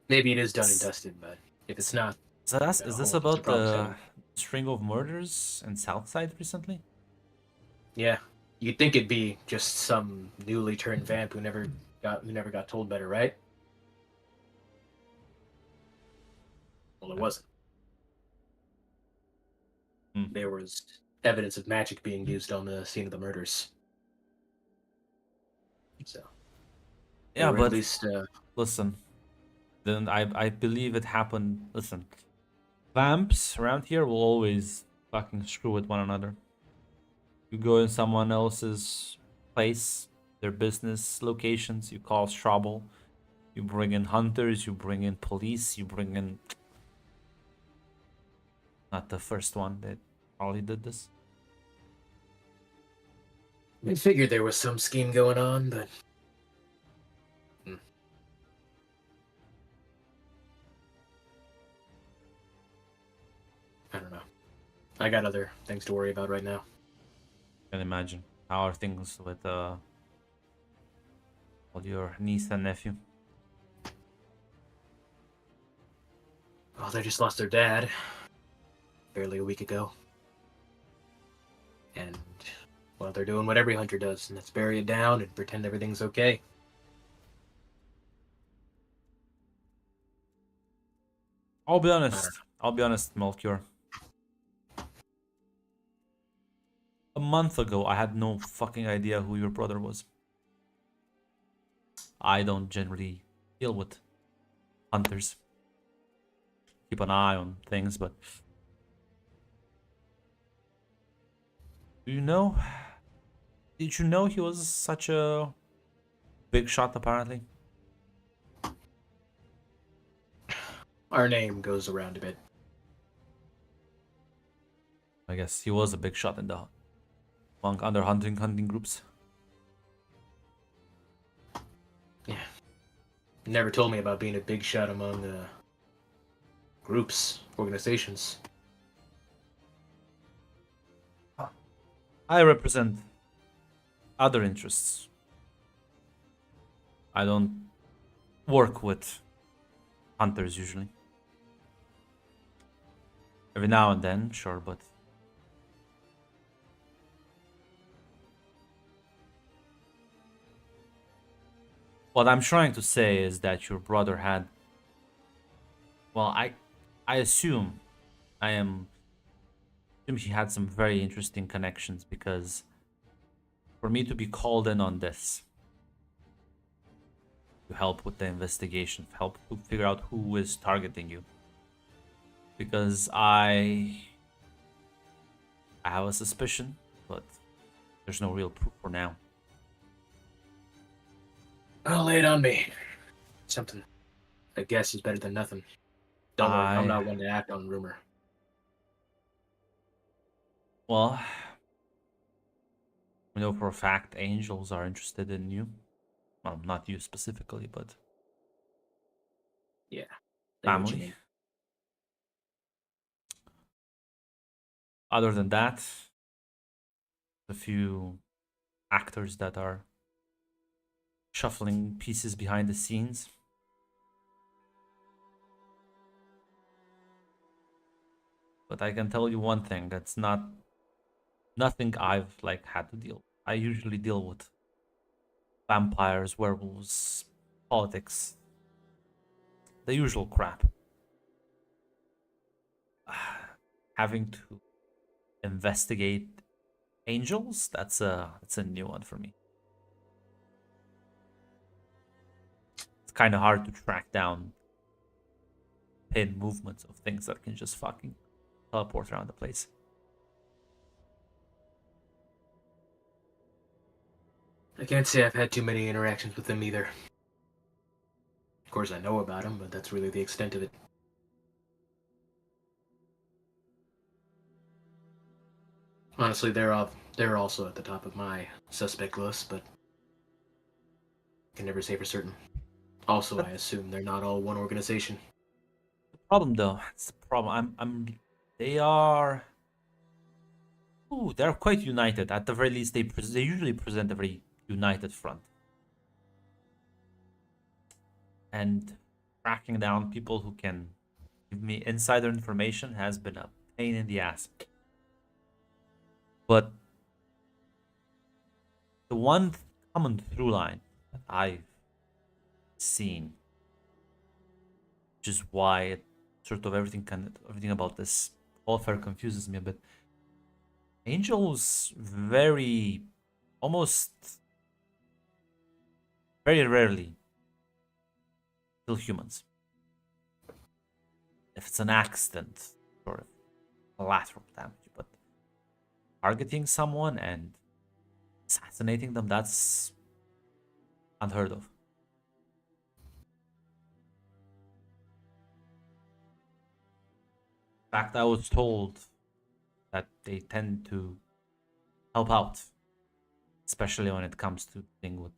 Maybe it is done and dusted, but if it's not, So is this it's about a problem the solved. string of murders in Southside recently? yeah, you'd think it'd be just some newly turned vamp who never got told better, right? Well, it wasn't. There was evidence of magic being used on the scene of the murders. So, Yeah, or but at least listen, then I believe it happened. Listen, vamps around here will always fucking screw with one another. You go in someone else's place, their business locations, you cause trouble. You bring in hunters, you bring in police, you bring in. Not the first one that probably did this. I figured there was some scheme going on, but I don't know. I got other things to worry about right now. Can imagine. How are things with your niece and nephew? Well, they just lost their dad barely a week ago. And, well, they're doing what every hunter does, and that's bury it down and pretend everything's okay. I'll be honest, Melchior. A month ago, I had no fucking idea who your brother was. I don't generally deal with hunters. Keep an eye on things, but do you know? Did you know he was such a big shot? Apparently, Our name goes around a bit. I guess he was a big shot in the among other hunting groups. Yeah. Never told me about being a big shot among groups, organizations. I represent other interests. I don't work with hunters usually. Every now and then, sure, but what I'm trying to say is that your brother had Well, I assume he had some very interesting connections, because for me to be called in on this to help with the investigation, help to figure out who is targeting you, because I have a suspicion, but there's no real proof for now. I'll lay it on me. Something, I guess, is better than nothing. Don't worry, I'm not one to act on rumor. Well, we know for a fact angels are interested in you. Well, not you specifically, but Yeah. I know what you family. mean. Other than that, a few actors that are shuffling pieces behind the scenes. But I can tell you one thing, that's nothing I've had to deal with. I usually deal with vampires, werewolves, politics, the usual crap. Having to investigate angels, that's a new one for me. It's kind of hard to track down pin movements of things that can just fucking teleport around the place. I can't say I've had too many interactions with them either. Of course, I know about them, but that's really the extent of it. Honestly, they're also at the top of my suspect list, but can never say for certain. Also, I assume they're not all one organization. Problem though, it's the problem. They're quite united. At the very least, they usually present a very united front. And tracking down people who can give me insider information has been a pain in the ass. But the one common through line that I've seen, which is why everything about this affair confuses me a bit. Angels almost very rarely kill humans. If it's an accident or collateral damage, but targeting someone and assassinating them, that's unheard of. In fact, I was told that they tend to help out, especially when it comes to dealing with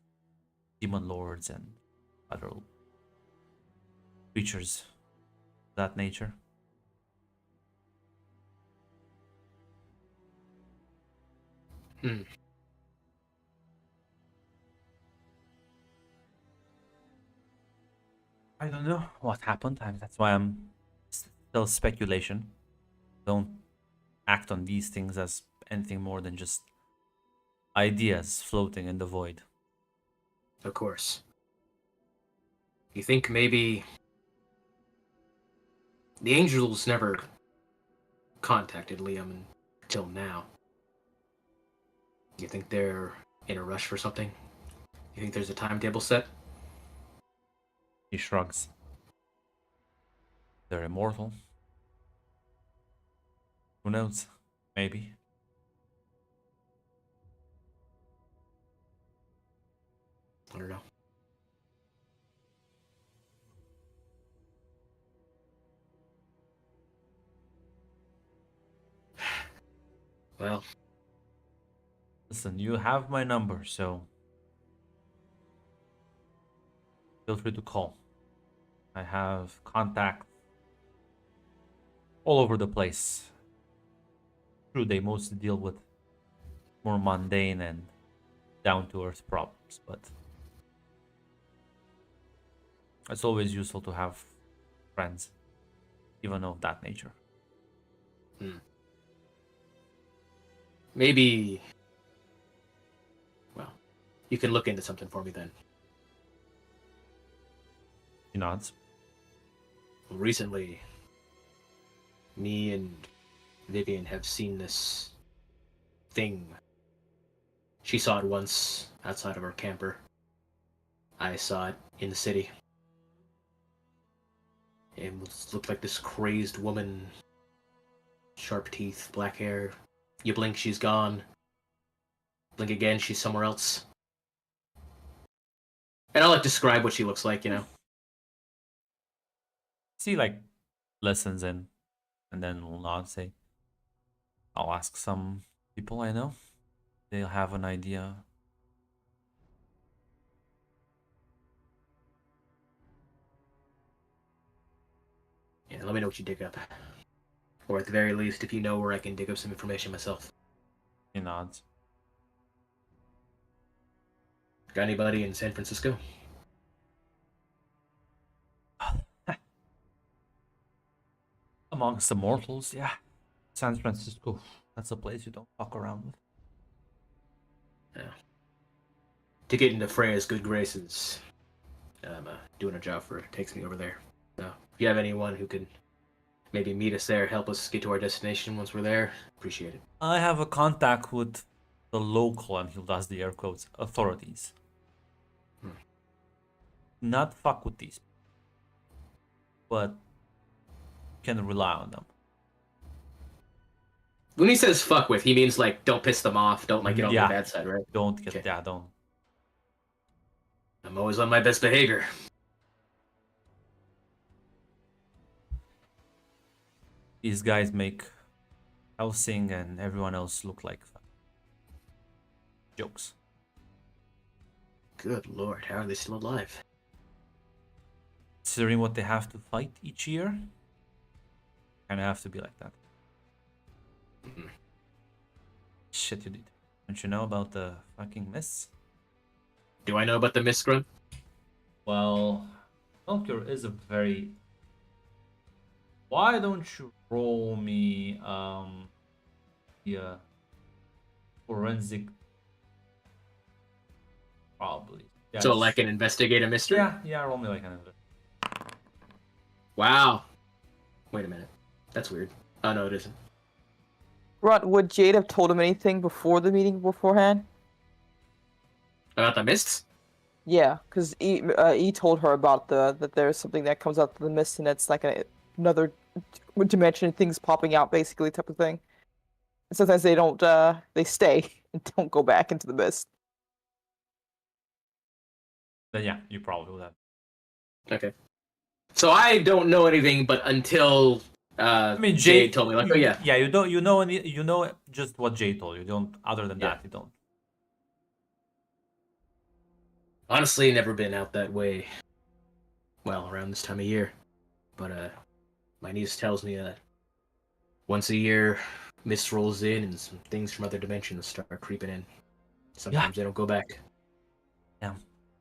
demon lords and other creatures of that nature. Hmm. I don't know what happened. That's why I'm still speculation. Don't act on these things as anything more than just ideas floating in the void. Of course. You think maybe the Angels never contacted Liam until now? You think they're in a rush for something? You think there's a timetable set? He shrugs. They're immortal. Who knows? Maybe. I don't know. Well, Listen, you have my number, so feel free to call. I have contacts all over the place. True, they mostly deal with more mundane and down-to-earth problems, but it's always useful to have friends, even of that nature. maybe. Well, you can look into something for me then. He nods. recently, me and Vivian have seen this thing. She saw it once outside of our camper. I saw it in the city. It looked like this crazed woman. Sharp teeth, black hair. You blink, she's gone. Blink again, she's somewhere else. And I'll like describe what she looks like, you know. See, like, listens in, and then will not say. I'll ask some people I know. They'll have an idea. Yeah, let me know what you dig up. Or at the very least, if you know where I can dig up some information myself. He nods. Got anybody in San Francisco? Amongst the mortals, yeah. San Francisco. That's a place you don't fuck around with. Yeah. To get into Freya's good graces, I'm doing a job for her. Takes me over there. So if you have anyone who can maybe meet us there, help us get to our destination once we're there, appreciate it. I have a contact with the local, and he does the air quotes, authorities. Not fuck with these, but can rely on them. When he says fuck with, he means like don't piss them off, don't like get on Yeah. the bad side, right? Don't get, Okay. yeah, don't. I'm always on my best behavior. These guys make Helsing and everyone else look like jokes. Good lord, how are they still alive? Considering what they have to fight each year, kind of have to be like that. Mhm. Shit, you did. Don't you know about the fucking mists? Do I know about the mist grunt? Well, Melchior is a very. Why don't you roll me the forensic? Probably. Yeah, So it's- like an investigate a mystery? yeah, roll me like an. Wow. Wait a minute. That's weird. Oh no, it isn't. Grunt, would Jade have told him anything before the meeting beforehand? About the mists? Yeah, because E told her about that there's something that comes out of the mist and it's like another dimension, things popping out basically type of thing. And sometimes they don't they stay and don't go back into the mist. Then yeah, you probably would have. Okay. So I don't know anything, but until I mean, Jade told me, like, oh yeah. yeah, you don't, you know just what Jay told you. Don't, other than Yeah. that, you don't. Honestly, never been out that way. Well, around this time of year. But my niece tells me that once a year, mist rolls in and some things from other dimensions start creeping in. Sometimes they don't go back.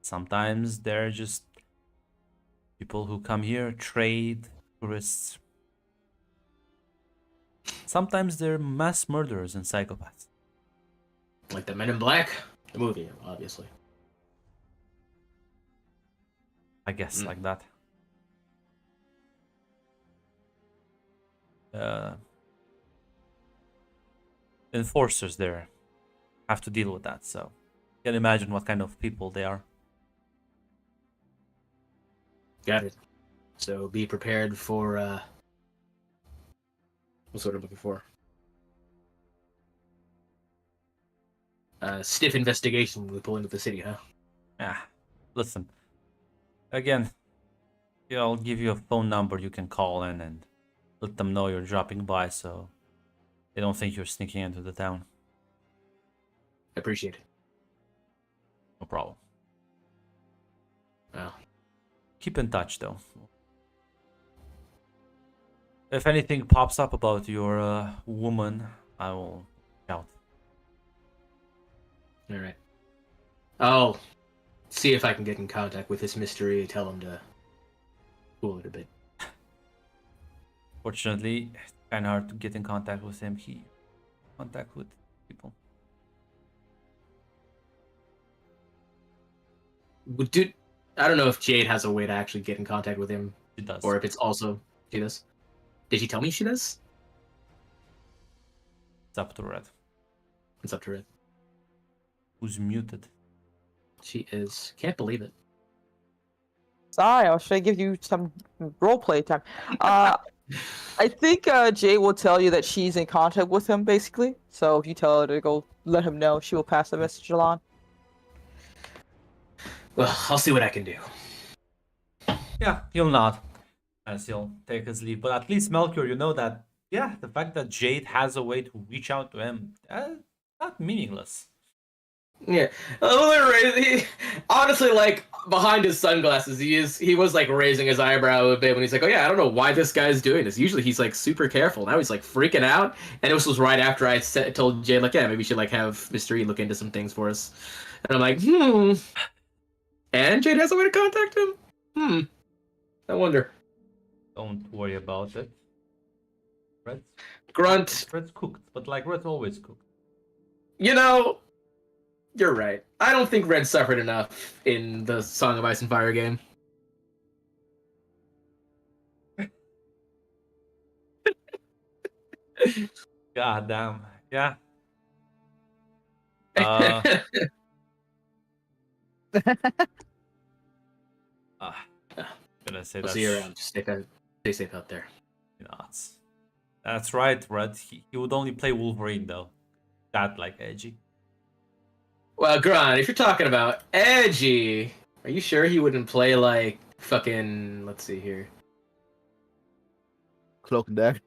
Sometimes they're just people who come here, trade, tourists. Sometimes they're mass murderers and psychopaths. Like the Men in Black, the movie, obviously. I guess Mm. like that. Enforcers there have to deal with that, so you can imagine what kind of people they are. Got it. So be prepared for what sort of looking for? Stiff investigation when we pull into the city, huh? Ah, listen. Again, I'll give you a phone number you can call in and let them know you're dropping by, so they don't think you're sneaking into the town. I appreciate it. No problem. Well, Keep in touch, though. If anything pops up about your woman, I will shout. all right. I'll see if I can get in contact with this mystery. Tell him to cool it a bit. Fortunately, it's kind of hard to get in contact with him. He contact with people. Dude, I don't know if Jade has a way to actually get in contact with him. She does. or if it's also she does. Did she tell me she does? It's up to Red. It's up to her. Who's muted? She is. Can't believe it. Sorry, I was trying to give you some roleplay time. I think Jay will tell you that she's in contact with him, basically. So if you tell her to go let him know, she will pass the message along. Well, I'll see what I can do. Yeah, he'll nod as he'll take his leave. But at least Melchior, you know that, yeah, the fact that Jade has a way to reach out to him, not meaningless. Yeah, honestly, like behind his sunglasses, he was like raising his eyebrow a bit when he's like, "Oh yeah, I don't know why this guy's doing this." Usually he's like super careful. Now he's like freaking out, and this was right after I told Jade like, "Yeah, maybe we should like have Mr. E look into some things for us," and I'm like, And Jade has a way to contact him. I wonder. Don't worry about it. Grunt. Red's cooked, but like Red's always cooked. You know, you're right. I don't think Red suffered enough in the Song of Ice and Fire game. God damn. Yeah. Gonna say We'll that. see you around. Just stay safe out there. Nuts. That's right, Red. He would only play Wolverine though. That like edgy. Well, Grunt, if you're talking about edgy, are you sure he wouldn't play like fucking? Let's see here. Cloak and Dagger.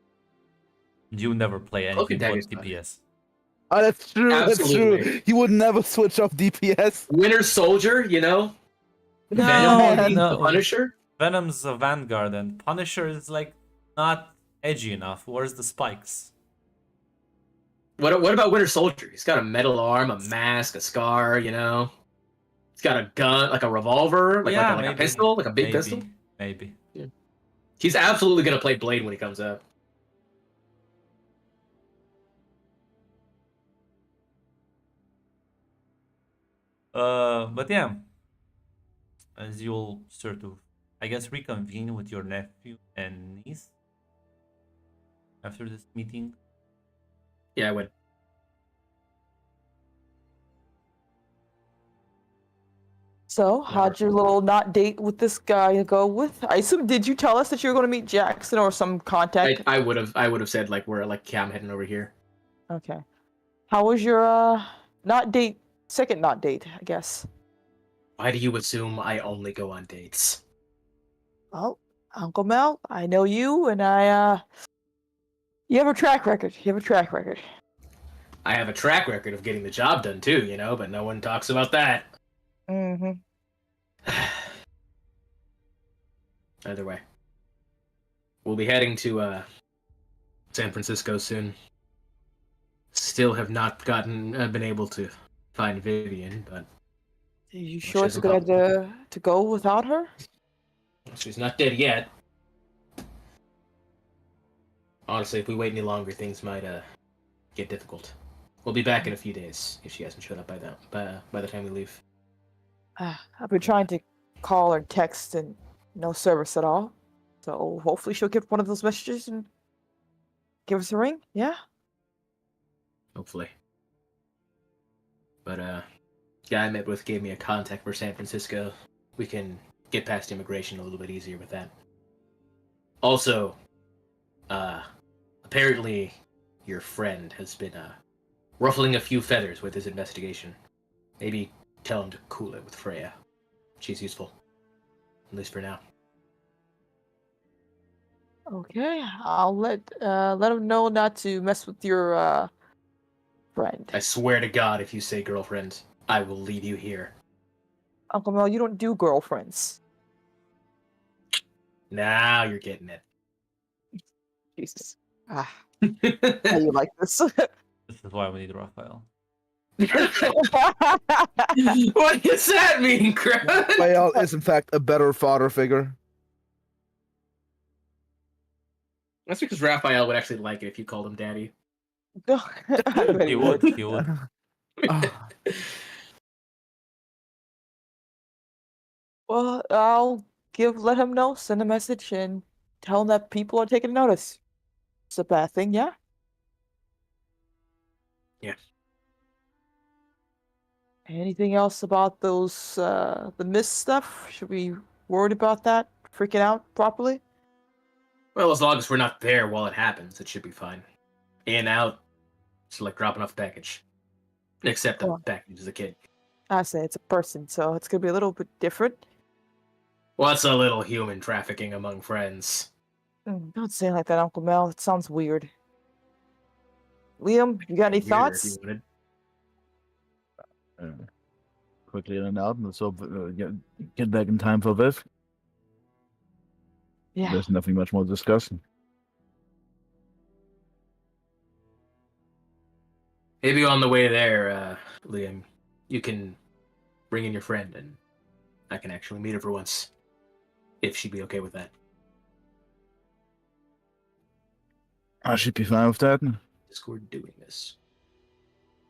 You never play Cloak anything and but Dagger's DPS. Oh, that's true. That's Absolutely. true. He would never switch off DPS. Winter Soldier, you know? No, no. Punisher? Venom's a Vanguard, and Punisher is like not edgy enough. Where's the spikes? What about Winter Soldier? He's got a metal arm, a mask, a scar, you know? He's got a gun, like a revolver, like a maybe. pistol, like a big Maybe. pistol. Maybe. He's absolutely gonna play Blade when he comes out. But yeah, as you'll sort of, I guess, reconvene with your nephew and niece after this meeting. Yeah, I would. So, how'd your little not date with this guy go with? I assume, did you tell us that you were going to meet Jackson or some contact? I would have said like we're like I'm heading over here. Okay. How was your not date, second not date, I guess? Why do you assume I only go on dates? Well, Uncle Mel, I know you, and you have a track record. You have a track record. I have a track record of getting the job done too, you know, but no one talks about that. Mm-hmm. Either way, we'll be heading to San Francisco soon. Still have not been able to find Vivian, but Are you sure it's a good idea to go without her? she's not dead yet. Honestly, if we wait any longer, things might get difficult. We'll be back in a few days if she hasn't showed up by the time we leave. I've been trying to call or text and no service at all. So hopefully she'll get one of those messages and give us a ring. Yeah. Hopefully. But guy I met with gave me a contact for San Francisco. We can get past immigration a little bit easier with that. Also, apparently your friend has been ruffling a few feathers with his investigation. Maybe tell him to cool it with Freya. She's useful. At least for now. Okay. I'll let him know not to mess with your friend. I swear to God, if you say girlfriend, I will leave you here. Uncle Mel, you don't do girlfriends. Now you're getting it. Jesus. How you like this? This is why we need Raphael. What does that mean, Grant? Raphael is in fact a better father figure. That's because Raphael would actually like it if you called him daddy. I bet He would. He would. Well, I'll let him know, send a message, and tell him that people are taking notice. It's a bad thing, yeah? Yeah. Anything else about those, the mist stuff? Should we worried about that? Freaking out properly? Well, as long as we're not there while it happens, it should be fine. In, out, it's like dropping off a package. Except the Well- package is a kid. I say it's a person, so it's gonna be a little bit different. What's a little human trafficking among friends? Don't say it like that, Uncle Mel. It sounds weird. Liam, you got any Weirder if thoughts? you wanted. Quickly in and out, and so get back in time for this. Yeah. There's nothing much more to discuss. Maybe on the way there, Liam, you can bring in your friend and I can actually meet her for once. If she'd be okay with that. I should be fine with that. Discord doing this.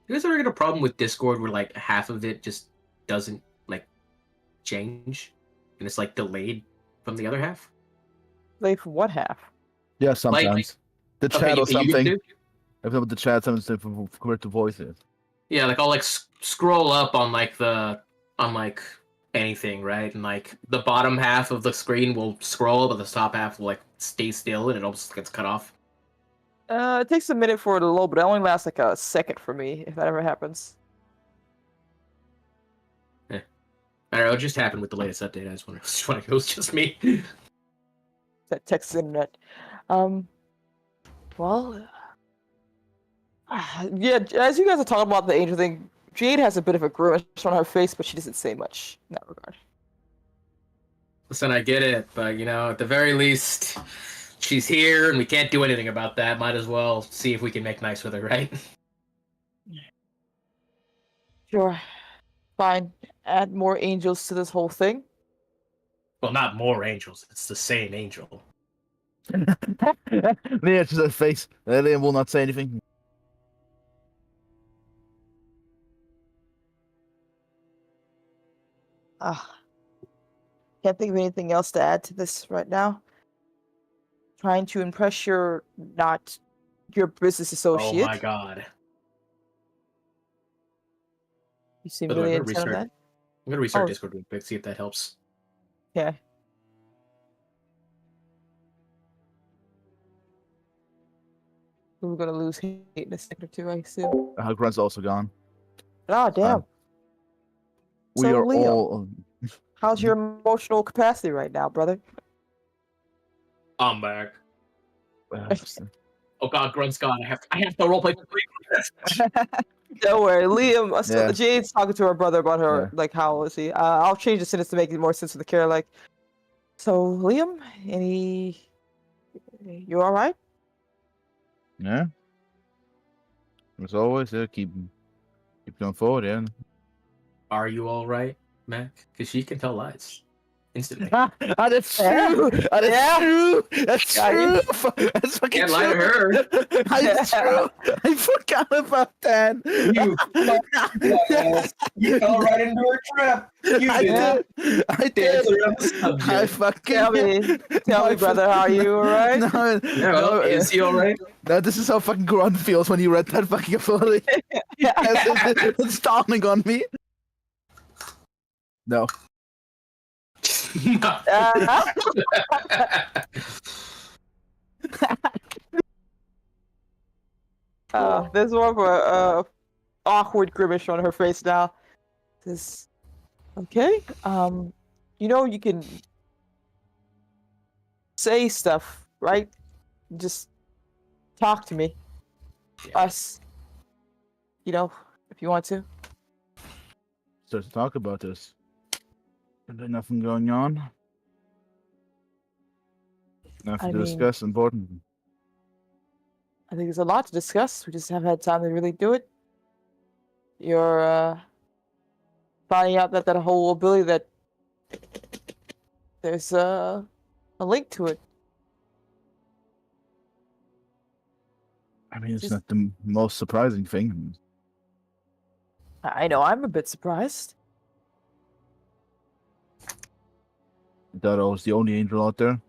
You guys ever get a problem with Discord where like half of it just doesn't like change and it's like delayed from the other half? Late for what half? Yeah, sometimes. The chat or you something. do? If the chat something for correct to voice it. Yeah, like I'll like scroll up on like anything, right? And like the bottom half of the screen will scroll, but the top half will like stay still, and it almost gets cut off. It takes a minute for it to load, but it only lasts like a second for me, if that ever happens. I don't know. It just happened with the latest update. I just wonder if it was just me. That Texas internet. Well, yeah, as you guys are talking about the angel thing, Jade has a bit of a grimace on her face, but she doesn't say much in that regard. Listen, I get it, but you know, at the very least, she's here, and we can't do anything about that. Might as well see if we can make nice with her, right? Sure. Fine. Add more angels to this whole thing. Well, not more angels. It's the same angel. Yeah, just her face. Liam will not say anything. Can't think of anything else to add to this right now. Trying to impress your business associate. Oh my god. You seem By the way, really I'm gonna intent on restart. that. I'm gonna restart Oh. Discord real quick, see if that helps. Yeah. We're gonna lose hate in a second or two, I assume. Grunt's also gone. Oh damn. We So, are Leo. all. How's your emotional capacity right now, brother? I'm back. Oh god, Grunt's gone. I have to roleplay for 3 minutes. Don't worry, Liam. Yeah. Jade's talking to her brother about her, Yeah. like, how is he? I'll change the sentence to make it more sense with the character. Like, so Liam, you all right? Yeah. As always, yeah, keep going forward, yeah. Are you alright, Mac? Because she can tell lies. Instantly. That's Yeah. true. That is Yeah. true. That's Yeah, true. That's fucking Can't lie to true. her. That's true. I forgot about that. You fell right into her trap. You I did. did. I Dance did. around the I subject. fucking Tell me, brother, how are you? All right? No, Yeah, well, is he alright? no, this is how fucking Grunt feels when you read that fucking ability. It's dawning on me. No. There's more of a awkward grimace on her face now. This, okay. You can say stuff, right? Just talk to me. Yeah. Us. If you want to. Start to talk about this. Is there nothing going on? Nothing I to mean- discuss important. I think there's a lot to discuss. We just haven't had time to really do it. You're finding out that whole ability that there's a link to it. I mean, it's Just- not the most surprising thing. I know I'm a bit surprised. That I was the only angel out there.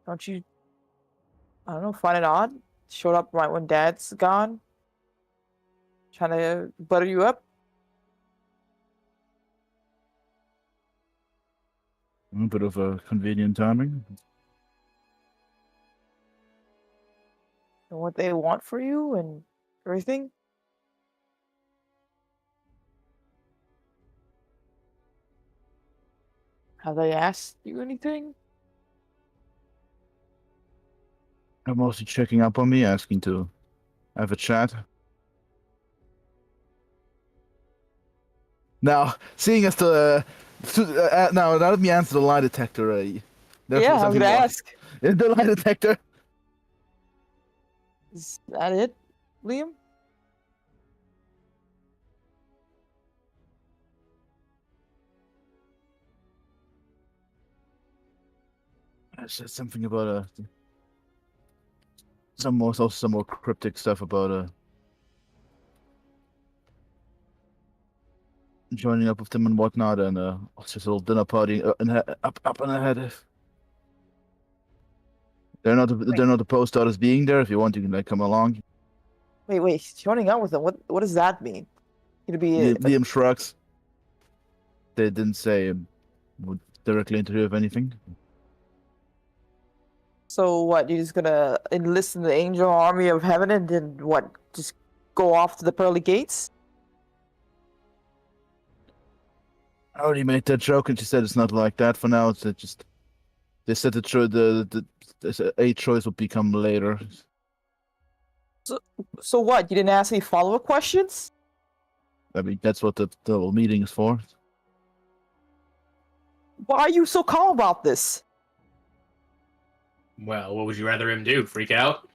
Don't you, I don't know, find it odd? Showed up right when Dad's gone? Trying to butter you up? A bit of a convenient timing. And what they want for you and everything? Have they asked you anything? I'm mostly checking up on me, asking to have a chat. Now, seeing as now let me answer the lie detector. There's Yeah, I was something gonna wrong. ask. The lie detector. Is that it, Liam? I said something about some more cryptic stuff about joining up with them and whatnot, and it's just a little dinner party up in ahead. They're not opposed to us being there. If you want, you can like come along. Wait, joining up with them. What does that mean? Gonna be Liam shrugs. They didn't say would directly interview of anything. so what? You're just gonna enlist in the angel army of heaven and then what? Just go off to the pearly gates? I already made that joke, and she said it's not like that for now. It's just they said the a choice will become later. So what? You didn't ask any follow-up questions? I mean, that's what the whole meeting is for. Why are you so calm about this? Well, what would you rather him do? Freak out?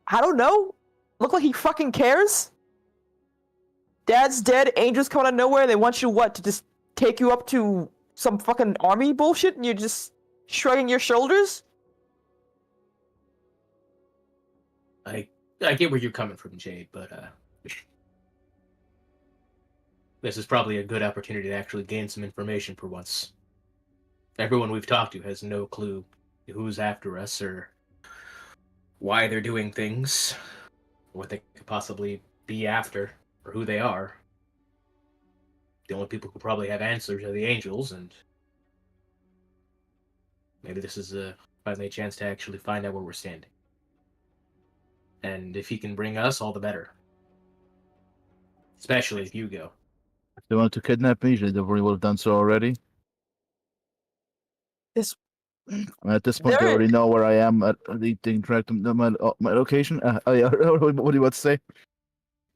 I don't know. Look like he fucking cares. Dad's dead. Angels come out of nowhere. They want you what? To just take you up to some fucking army bullshit, and you're just shrugging your shoulders? I get where you're coming from, Jade, but this is probably a good opportunity to actually gain some information for once. Everyone we've talked to has no clue who's after us or why they're doing things, what they could possibly be after, or who they are. The only people who probably have answers are the angels, and maybe this is finally a chance to actually find out where we're standing. And if he can bring us, all the better. Especially if you go. If they wanted to kidnap me, they probably would have done so already. This I mean, at this point, they There- already know where I am. They can track my location. Oh yeah, what do you want to say?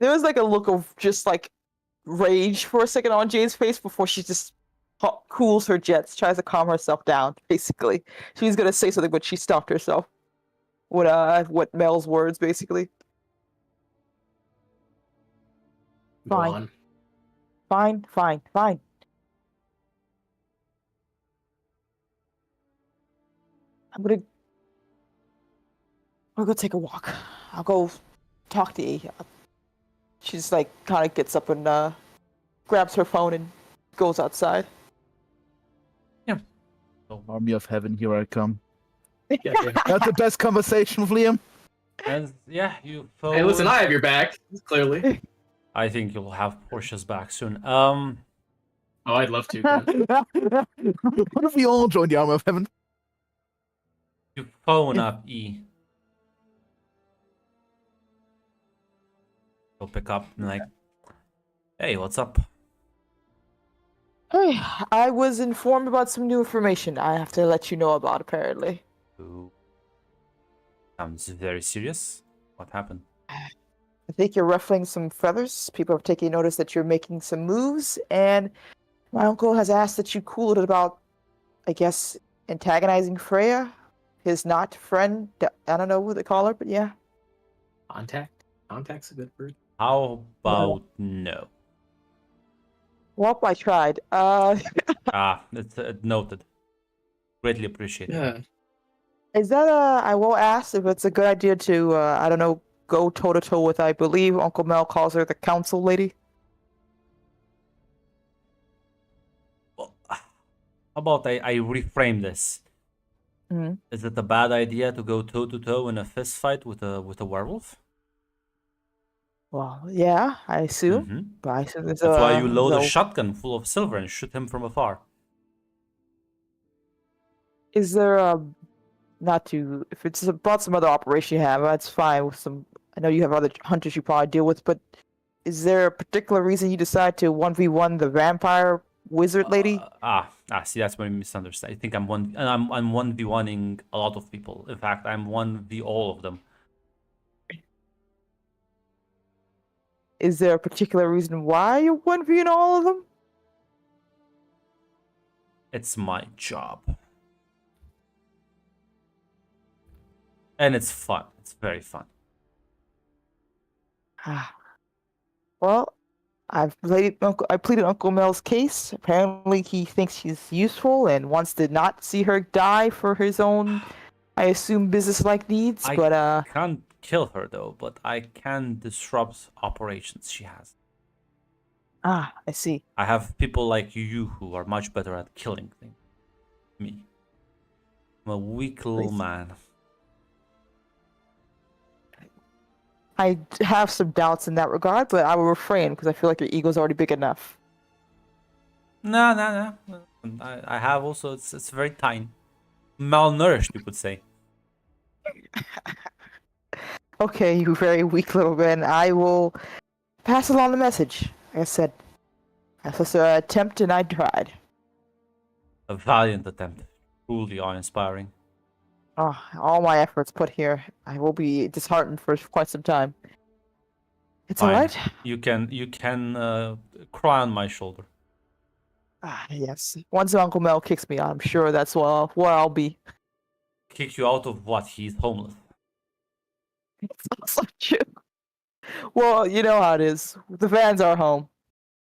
there was like a look of just like rage for a second on Jane's face before she just cools her jets, tries to calm herself down. Basically, she was gonna say something, but she stopped herself. What Mel's words basically. Go Fine. on. Fine. I'm gonna go take a walk. I'll go talk to E. She just like kind of gets up and grabs her phone and goes outside. Army of Heaven, here I come. Yeah. That's the best conversation with Liam. And yeah, you phone. Hey, listen, I have your back. Clearly. I think you'll have Portia's back soon. Oh, I'd love to. Glenn. What if we all join the Army of Heaven? You phone up E. He'll pick up and like, hey, what's up? Hey, I was informed about some new information I have to let you know about, apparently. Ooh. Sounds very serious. What happened? I think you're ruffling some feathers. People have taken notice that you're making some moves, and my uncle has asked that you cool it about, I guess, antagonizing Freya, his not friend. I don't know what they call her, but yeah. Contact? Contact's a good word. How about no? Well, I tried. It's noted. Greatly appreciated. Yeah. Is that I will ask if it's a good idea to, I don't know, go toe to toe with, I believe Uncle Mel calls her the council lady. How about I reframe this? Mhm. Is it a bad idea to go toe to toe in a fist fight with a werewolf? Well, yeah, I assume. Mm-hmm. But I assume there's That's why you load a no. shotgun full of silver and shoot him from afar. Is there not to if it's about some other operation you have, that's fine with some. I know you have other hunters you probably deal with, but is there a particular reason you decide to 1v1 the vampire wizard lady? See, that's where you misunderstand. I think I'm 1v1ing a lot of people. In fact, I'm 1v all of them. Is there a particular reason why you're 1v all of them? It's my job. And it's fun. It's very fun. Well, I pleaded Uncle Mel's case. Apparently, he thinks she's useful and wants to not see her die for his own, I assume, business-like needs. I But can't kill her though, but I can disrupt operations she has. I see. I have people like you who are much better at killing than me. I'm a weak little Nice. man. I have some doubts in that regard, but I will refrain because I feel like your ego's already big enough. No. I have also. It's very tiny, malnourished, you could say. Okay, you very weak little man. I will pass along the message. Like I said, that's just an attempt, and I tried. A valiant attempt, truly awe-inspiring. Oh, all my efforts put here. I will be disheartened for quite some time. It's Fine. alright. You can cry on my shoulder. Yes. Once Uncle Mel kicks me out, I'm sure that's where I'll be. Kick you out of what? He's homeless. It's also true. Well, you know how it is. The fans are home.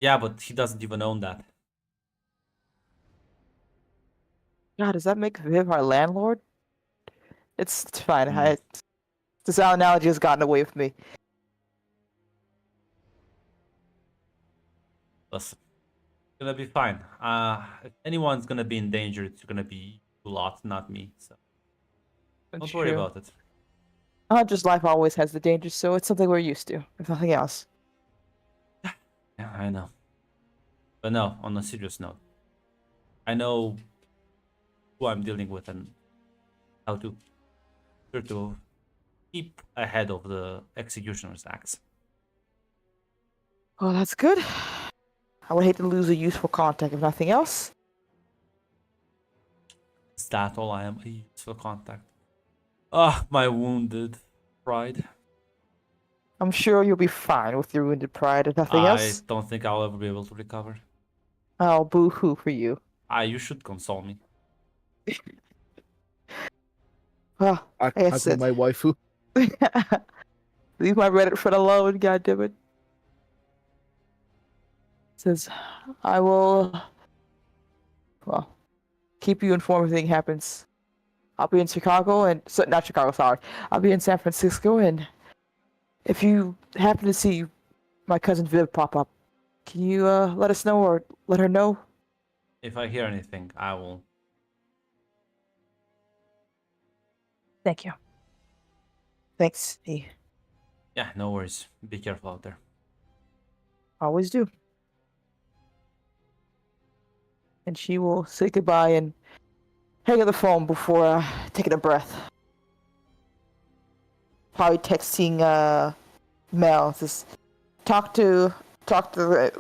Yeah, but he doesn't even own that. God, does that make Viv our landlord? It's fine. Hmm. This analogy has gotten away with me. Listen, it's gonna be fine. If anyone's gonna be in danger, it's gonna be you lot, not me. So don't worry about it. Hunter's life always has the dangers, so it's something we're used to, if nothing else. Yeah, I know. But no, on a serious note, I know who I'm dealing with and how to sort of keep ahead of the executioner's axe. Well, that's good. I would hate to lose a useful contact, if nothing else. Is that all I am? A useful contact. Ah, my wounded pride. I'm sure you'll be fine with your wounded pride, if nothing I else. don't think I'll ever be able to recover. Oh, boo-hoo for you. You should console me. Well, I guess call my waifu. leave my Reddit friend alone, goddammit. Says, I will, well, keep you informed if anything happens. I'll be in Chicago and, so, not Chicago, sorry. I'll be in San Francisco, and if you happen to see my cousin Viv pop up, can you let us know or let her know? If I hear anything, I will. Thank you. Thanks, E. Yeah, no worries. Be careful out there. Always do. And she will say goodbye and hang up the phone before taking a breath. Probably texting Mel. Just talk to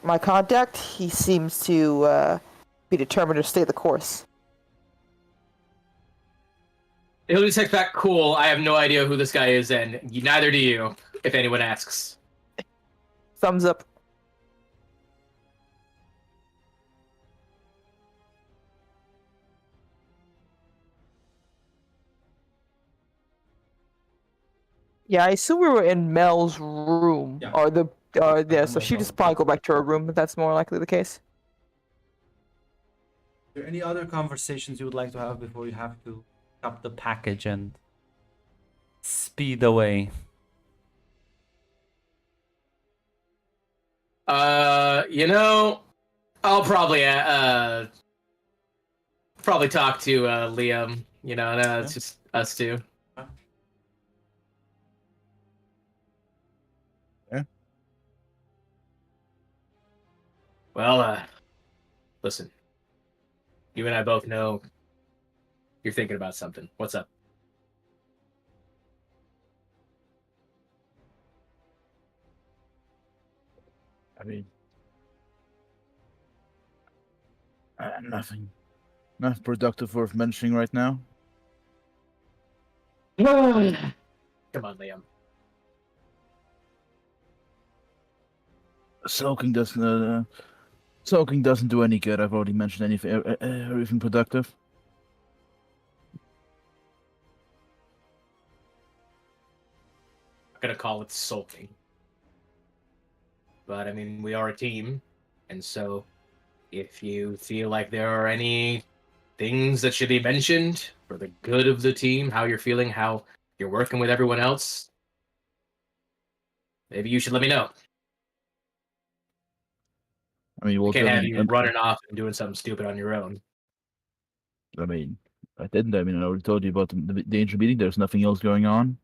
my contact. He seems to be determined to stay the course. He'll just text back, cool, I have no idea who this guy is, and neither do you, if anyone asks. Thumbs up. Yeah, I assume we were in Mel's room, Yeah. yeah. So she just probably go back to her room. If that's more likely the case. Are there any other conversations you would like to have before you have to up the package and speed away? I'll probably probably talk to Liam. You know, it's just us two. Yeah. Well, listen. You and I both know you're thinking about something. What's up? I mean, nothing. Nothing productive worth mentioning right now. Come on, Liam. Soaking doesn't do any good. I've already mentioned anything, everything productive. I'm gonna call it sulking. But I mean, we are a team, and so if you feel like there are any things that should be mentioned for the good of the team, how you're feeling, how you're working with everyone else, maybe you should let me know. I mean, I well, can't have you running off and doing something stupid on your own. I mean, I didn't. I mean, I already told you about the angel meeting. There's nothing else going on.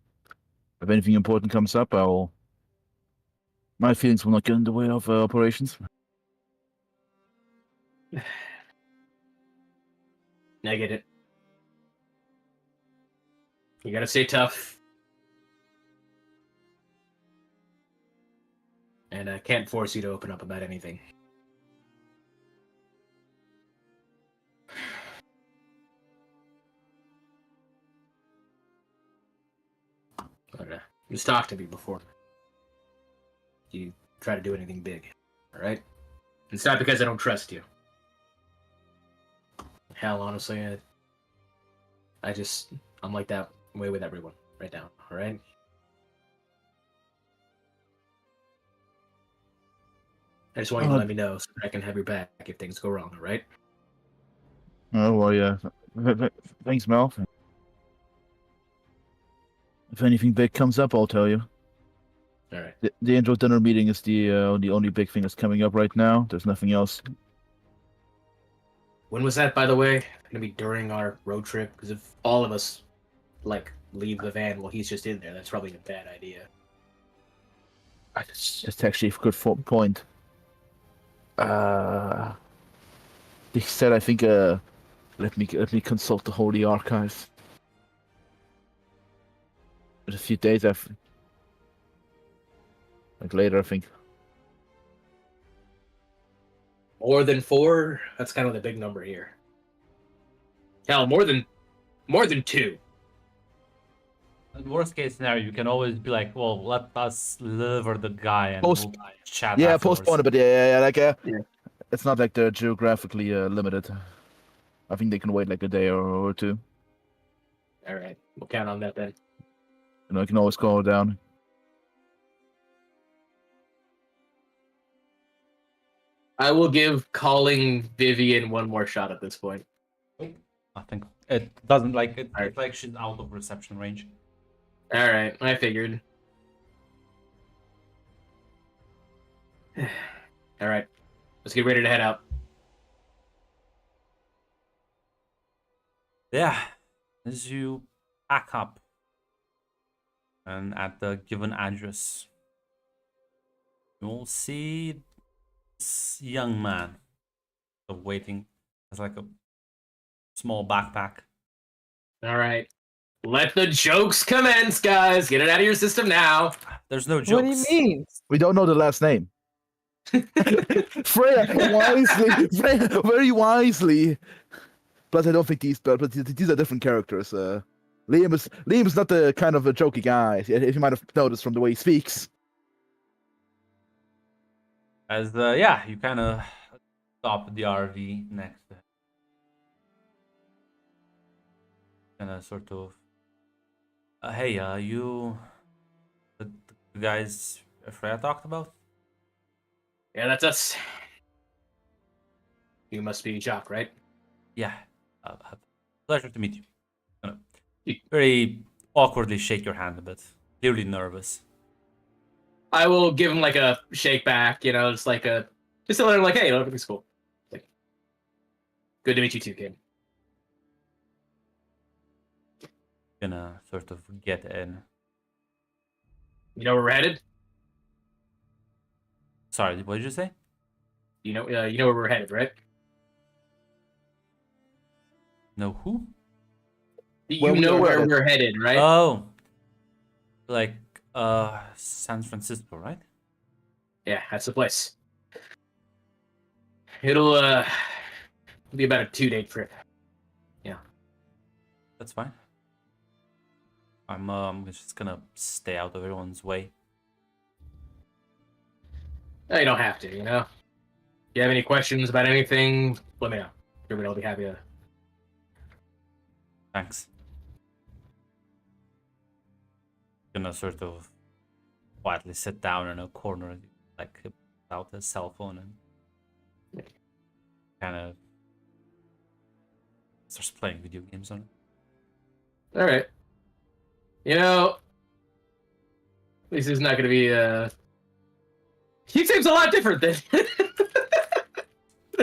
If anything important comes up, my feelings will not get in the way of operations. I get it. You gotta stay tough. And I can't force you to open up about anything. But just talk to me before you try to do anything big. Alright? It's not because I don't trust you. Hell, honestly, I'm like that way with everyone right now, alright? I just want you to let me know so that I can have your back if things go wrong, alright? Oh, well, yeah. Thanks, Mel. If anything big comes up, I'll tell you. Alright. The angel dinner meeting is the only big thing that's coming up right now. There's nothing else. When was that, by the way? Gonna be during our road trip? Because if all of us, leave the van while he's just in there, that's probably a bad idea. That's actually a good point. They said, I think, let me consult the Holy Archives. In a few days after. Later, I think. More than 4? That's kind of the big number here. Hell, more than 2. In worst case scenario, you can always be like, well, let us deliver the guy and Post- we'll chat Yeah, afterwards. postpone it, but yeah. Yeah. It's not like they're geographically limited. I think they can wait like a day or two. Alright, we'll count on that then. I can always call her down. I will give calling Vivian one more shot at this point. I think it doesn't it's Alright. like she's out of reception range. Alright, I figured. Alright, let's get ready to head out. Yeah, as you pack up and at the given address, you will see this young man waiting as like a small backpack. Alright, let the jokes commence, guys. Get it out of your system now. There's no jokes. What do you mean? We don't know the last name. Freya very wisely. Plus, I don't think these are different characters. Liam is not the kind of a jokey guy. If you might have noticed from the way he speaks. As you kind of stop at the RV next to him. Kind of sort of, hey, you, the guys Freya talked about? Yeah, that's us. You must be Jacques, right? Yeah, pleasure to meet you. Very awkwardly shake your hand a bit, clearly nervous. I will give him like a shake back, just to let him hey, everything's cool. Like, good to meet you too, kid. gonna sort of get in. You know where we're headed? Sorry, what did you say? You know where we're headed, right? No, who? You Where we know are where headed. we're headed, right? Oh, like San Francisco, right? Yeah, that's the place. It'll be about a 2-day trip. That's fine. I'm just gonna stay out of everyone's way. You don't have to, you know. If you have any questions about anything, let me know. Sure, I'll be happy to. Thanks. Gonna sort of quietly sit down in a corner, like without his cell phone, and kind of starts playing video games on it. All right. You know, this is not going to be. He seems a lot different than than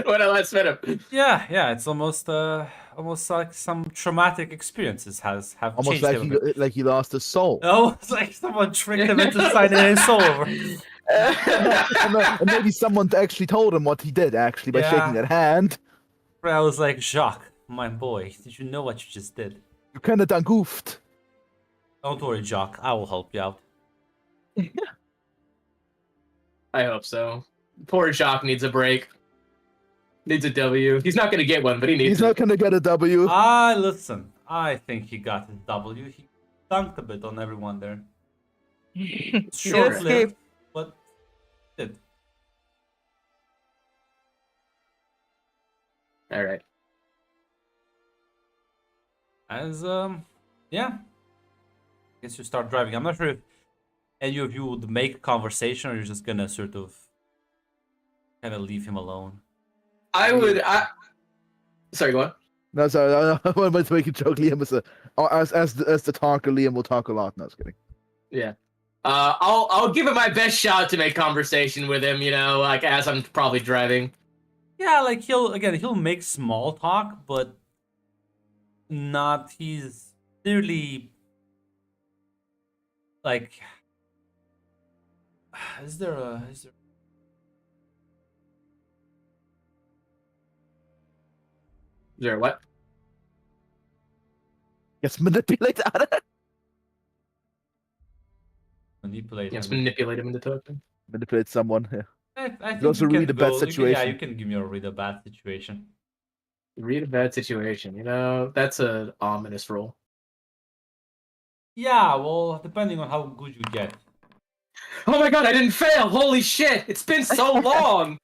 when I last met him. Yeah, it's almost like some traumatic experiences have Almost changed like him a bit. like he lost his soul. Oh, it's like someone tricked him into signing his soul over. And maybe someone actually told him what he did actually by shaking Yeah. that hand. I was like, Jacques, my boy, did you know what you just did? You kind of done goofed. Don't worry, Jacques, I will help you out. I hope so. Poor Jacques needs a break. Needs a W. He's not going to get one, but he needs He's it. not gonna get a W. Listen, I think he got his W. He dunked a bit on everyone there. Short-lived, escape. but did. All right. As yeah. Guess you start driving. I'm not sure if any of you would make conversation or you're just gonna sort of kind of leave him alone. I would. Sorry, go on. No, sorry, I wanted to make a joke. Liam was as the talker. Liam will talk a lot. No, I was kidding. Yeah. I'll give it my best shot to make conversation with him. You know, like as I'm probably driving. Yeah, like he'll make small talk, but not he's clearly like is there Is there what? Gets manipulated out of it. manipulate Yes, him? manipulate him into talking. Manipulate someone. Yeah. I think also you can read a bad go- situation. You can give me a read a bad situation. Read a bad situation. You know, that's an ominous roll. Yeah, well, depending on how good you get. Oh my god, I didn't fail! Holy shit! It's been so long!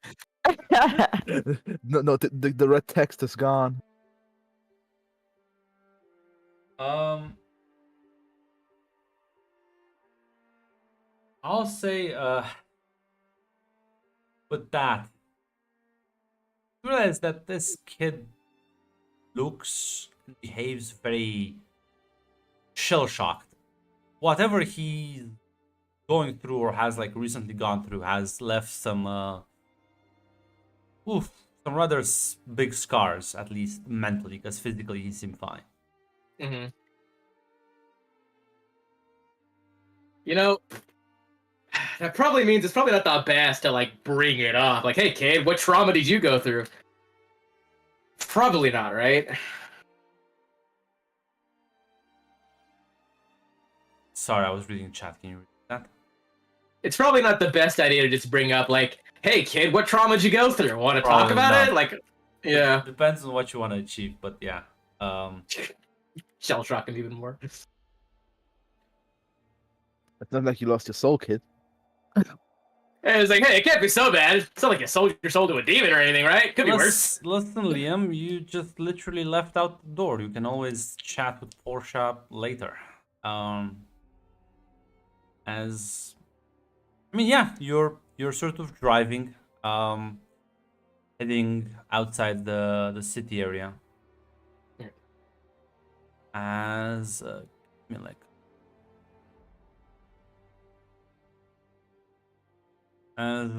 No, the red text is gone. I'll say with that, you realize that this kid looks and behaves very shell shocked. Whatever he's going through or has like recently gone through has left some some rather big scars, at least mentally, because physically he seemed fine. Mm-hmm. You know, that probably means it's probably not the best to like bring it up. Like, hey kid, what trauma did you go through? Probably not, right? Sorry, I was reading chat. Can you read that? It's probably not the best idea to just bring up like, hey kid, what trauma did you go through? Want to talk Probably about not. it? Like, yeah, Depends on what you want to achieve, but yeah. shell shock him even more. It's not like you lost your soul, kid. And it's like, hey, it can't be so bad. It's not like you sold your soul to a demon or anything, right? Could be worse. Listen, Liam, you just literally left out the door. You can always chat with Porsche later. As I mean, yeah, you're sort of driving, heading outside the city area. Yeah. As I mean, like. As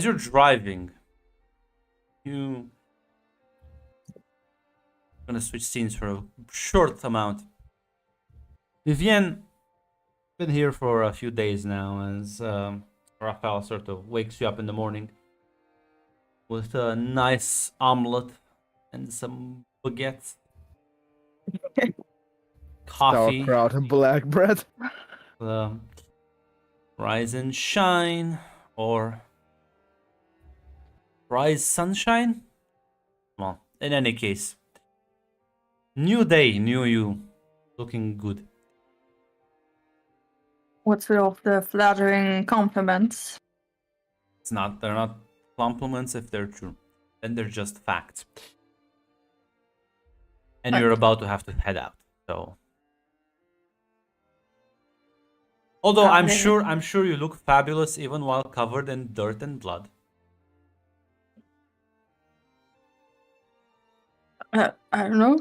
you're driving, you gonna switch scenes for a short amount. Vivienne, been here for a few days now, as Raphael sort of wakes you up in the morning with a nice omelet and some baguettes, coffee, Sauerkraut and black bread. rise and shine, or rise sunshine. Well, in any case, new day, new you, looking good. What's with all the flattering compliments? They're not compliments if they're true. Then they're just facts. And you're about to have to head out. So although I'm Okay. sure you look fabulous even while covered in dirt and blood. I don't know.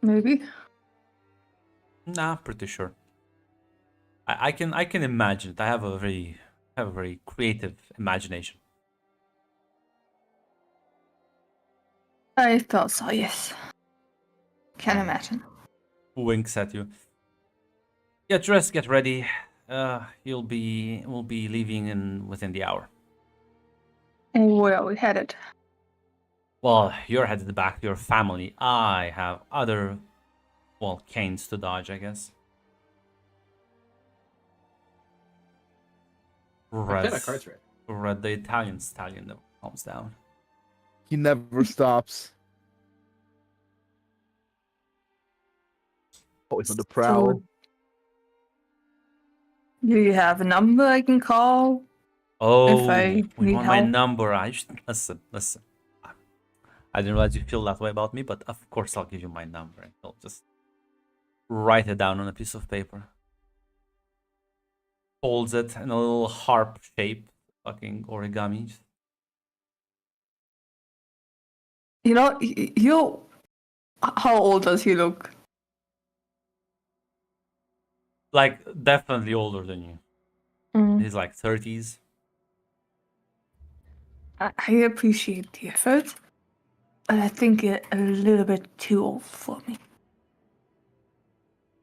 Maybe. Nah, pretty sure. I can imagine it. I have a very creative imagination. I thought so, yes. Can Um, imagine. Winks at you. Get dressed, get ready. We'll be leaving within the hour. Where are we headed? Well, you're headed back to your family. I have other, well, canes to dodge, I guess. I've got Red, a cards ready. Red, the Italian stallion that calms down. He never stops. Always on the prowl. So, do you have a number I can call? Oh, I we need want my help. number. I just listen. I didn't realize you feel that way about me, but of course I'll give you my number. And I'll just write it down on a piece of paper. Folds it in a little harp shape, fucking origami. You know, you. How old does he look? Like definitely older than you. Mm. He's like 30s. I appreciate the effort, but I think you're a little bit too old for me.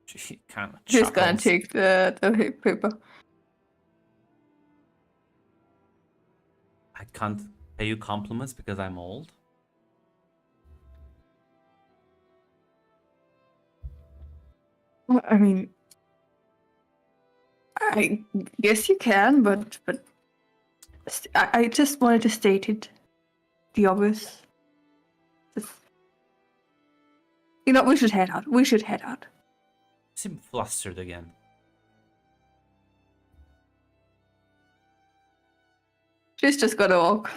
She kind of Just gonna chuckles. take the paper. I can't pay you compliments because I'm old. Well, I mean, I guess you can, but I just wanted to state it, the obvious. Just, you know, we should head out. We should head out. You seem flustered again. She's just gotta walk.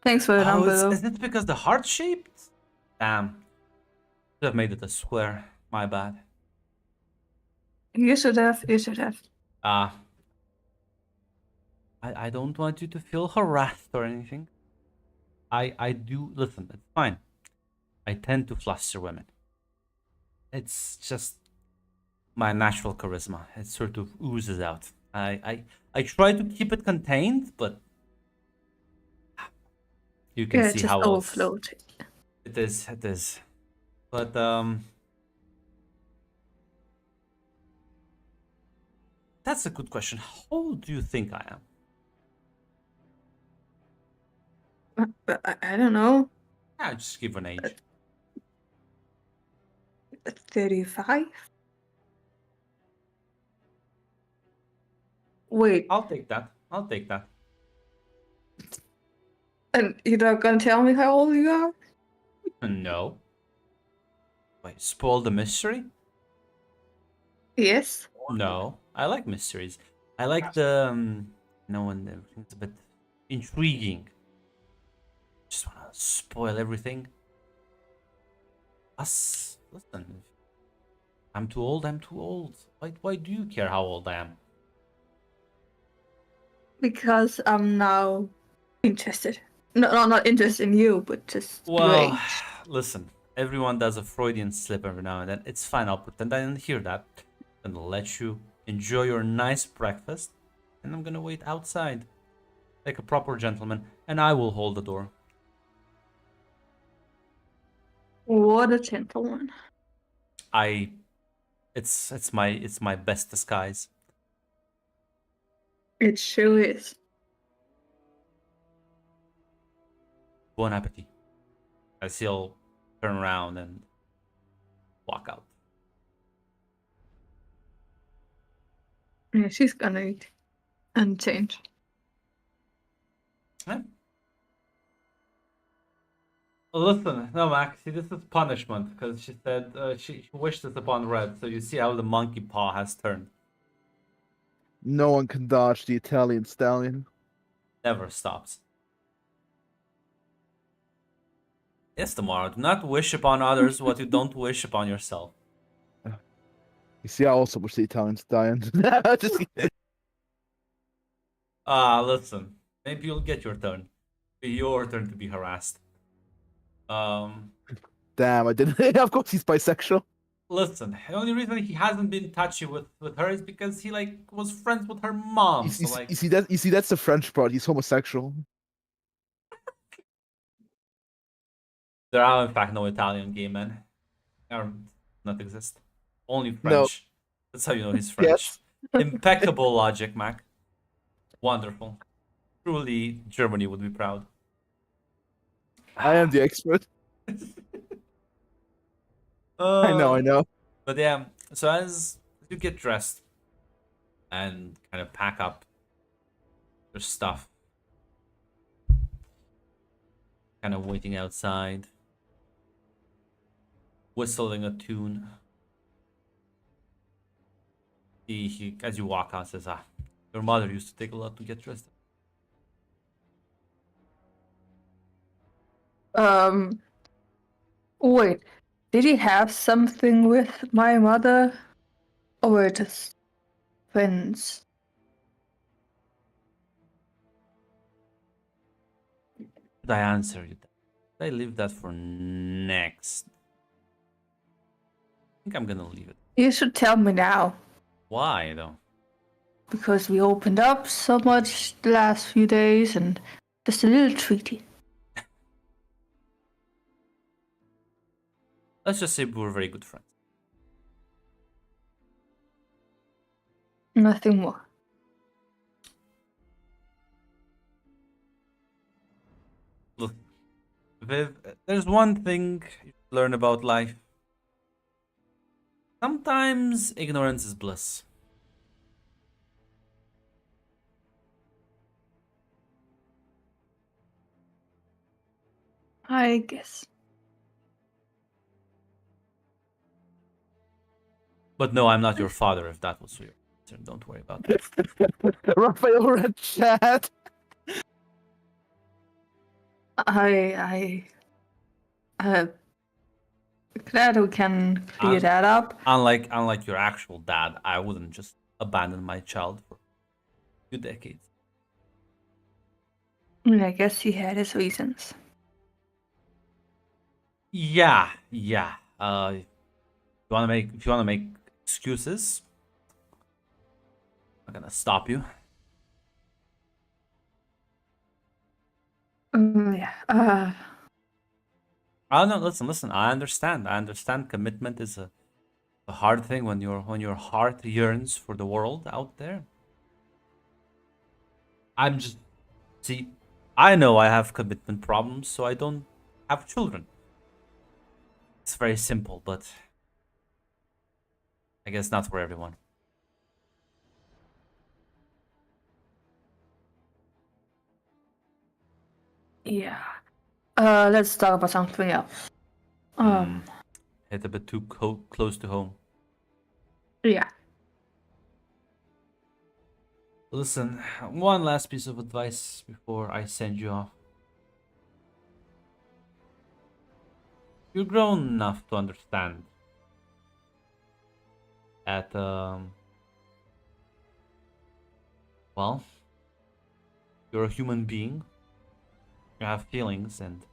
Thanks for the Oh, number, though. is it because the heart shaped? Damn. Should have made it a square. My bad. You should have. You should have. Ah. I don't want you to feel harassed or anything. I do listen, it's fine. I tend to fluster women. It's just my natural charisma. It sort of oozes out. I try to keep it contained, but you can Yeah, see just how else overflowed. it is. But that's a good question. How old do you think I am? But I don't know. Yeah, just give an age. 35? Wait, I'll take that. I'll take that. and you're not gonna tell me how old you are? No. Wait, spoil the mystery? Yes. No. I like mysteries. I like the when everything's a bit intriguing. Just wanna spoil everything. Listen. I'm too old, I'm too old. Why do you care how old I am? Because I'm now interested. No, not interested in you, but just your Well, age. listen. Everyone does a Freudian slip every now and then. It's fine. I'll pretend I didn't hear that. And I'll let you enjoy your nice breakfast. And I'm gonna wait outside like a proper gentleman. And I will hold the door. What a gentleman. It's my best disguise. It sure is. Bon appetit. As he'll turn around and walk out. Yeah, she's gonna eat and change. Yeah. Listen, no, Max. See, this is punishment because she said she wished this upon Red. So you see how the monkey paw has turned. No one can dodge the Italian stallion. Never stops. Yes, tomorrow. Do not wish upon others what you don't wish upon yourself. You see, I also wish the Italian stallion. Just kidding. Listen. Maybe you'll get your turn. Be your turn to be harassed. Damn, I didn't. Of course, he's bisexual. Listen. The only reason he hasn't been touchy with her is because he was friends with her mom. You, So you, you see that? You see, that's the French part. He's homosexual. there are in fact no Italian gay men. Or not exist. Only French. No. That's how you know he's French. Yes. Impeccable logic, Mac. Wonderful. Truly, Germany would be proud. I am the expert. I know. But yeah, so as you get dressed and kind of pack up your stuff, kind of waiting outside, whistling a tune. He as you walk out says, your mother used to take a lot to get dressed. Wait. Did he have something with my mother? Or were it just friends? Should I answer you? Should I leave that for next? I think I'm gonna leave it. You should tell me now. Why though? Because we opened up so much the last few days and just a little treaty. Let's just say we were very good friends. Nothing more. Look, Viv, there's one thing you should learn about life. Sometimes ignorance is bliss. I guess. But no, I'm not your father if that was your concern. Don't worry about that. Raphael read chat. Glad we can clear Um, that up. Unlike your actual dad, I wouldn't just abandon my child for a few decades. I guess he had his reasons. Yeah. If you wanna make excuses, I'm not gonna stop you. Yeah. Oh no, listen. I understand. Commitment is a hard thing when your heart yearns for the world out there. I'm just see, I know I have commitment problems, so I don't have children. It's very simple, but I guess not for everyone. Yeah. Let's talk about something else. Hit a bit too close to home. Yeah. Listen, one last piece of advice before I send you off. You're grown enough to understand that, well, you're a human being. You have feelings, and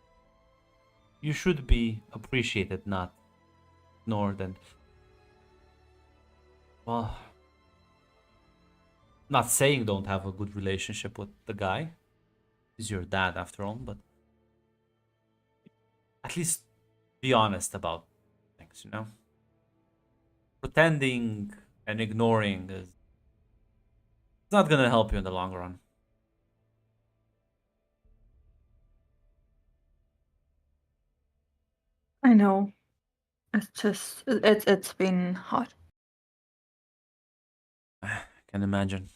you should be appreciated, not ignored. And, well, not saying don't have a good relationship with the guy. He's your dad after all, but at least be honest about things, you know? Pretending and ignoring is it's not gonna help you in the long run. I know. It's just it's been hard. Can imagine.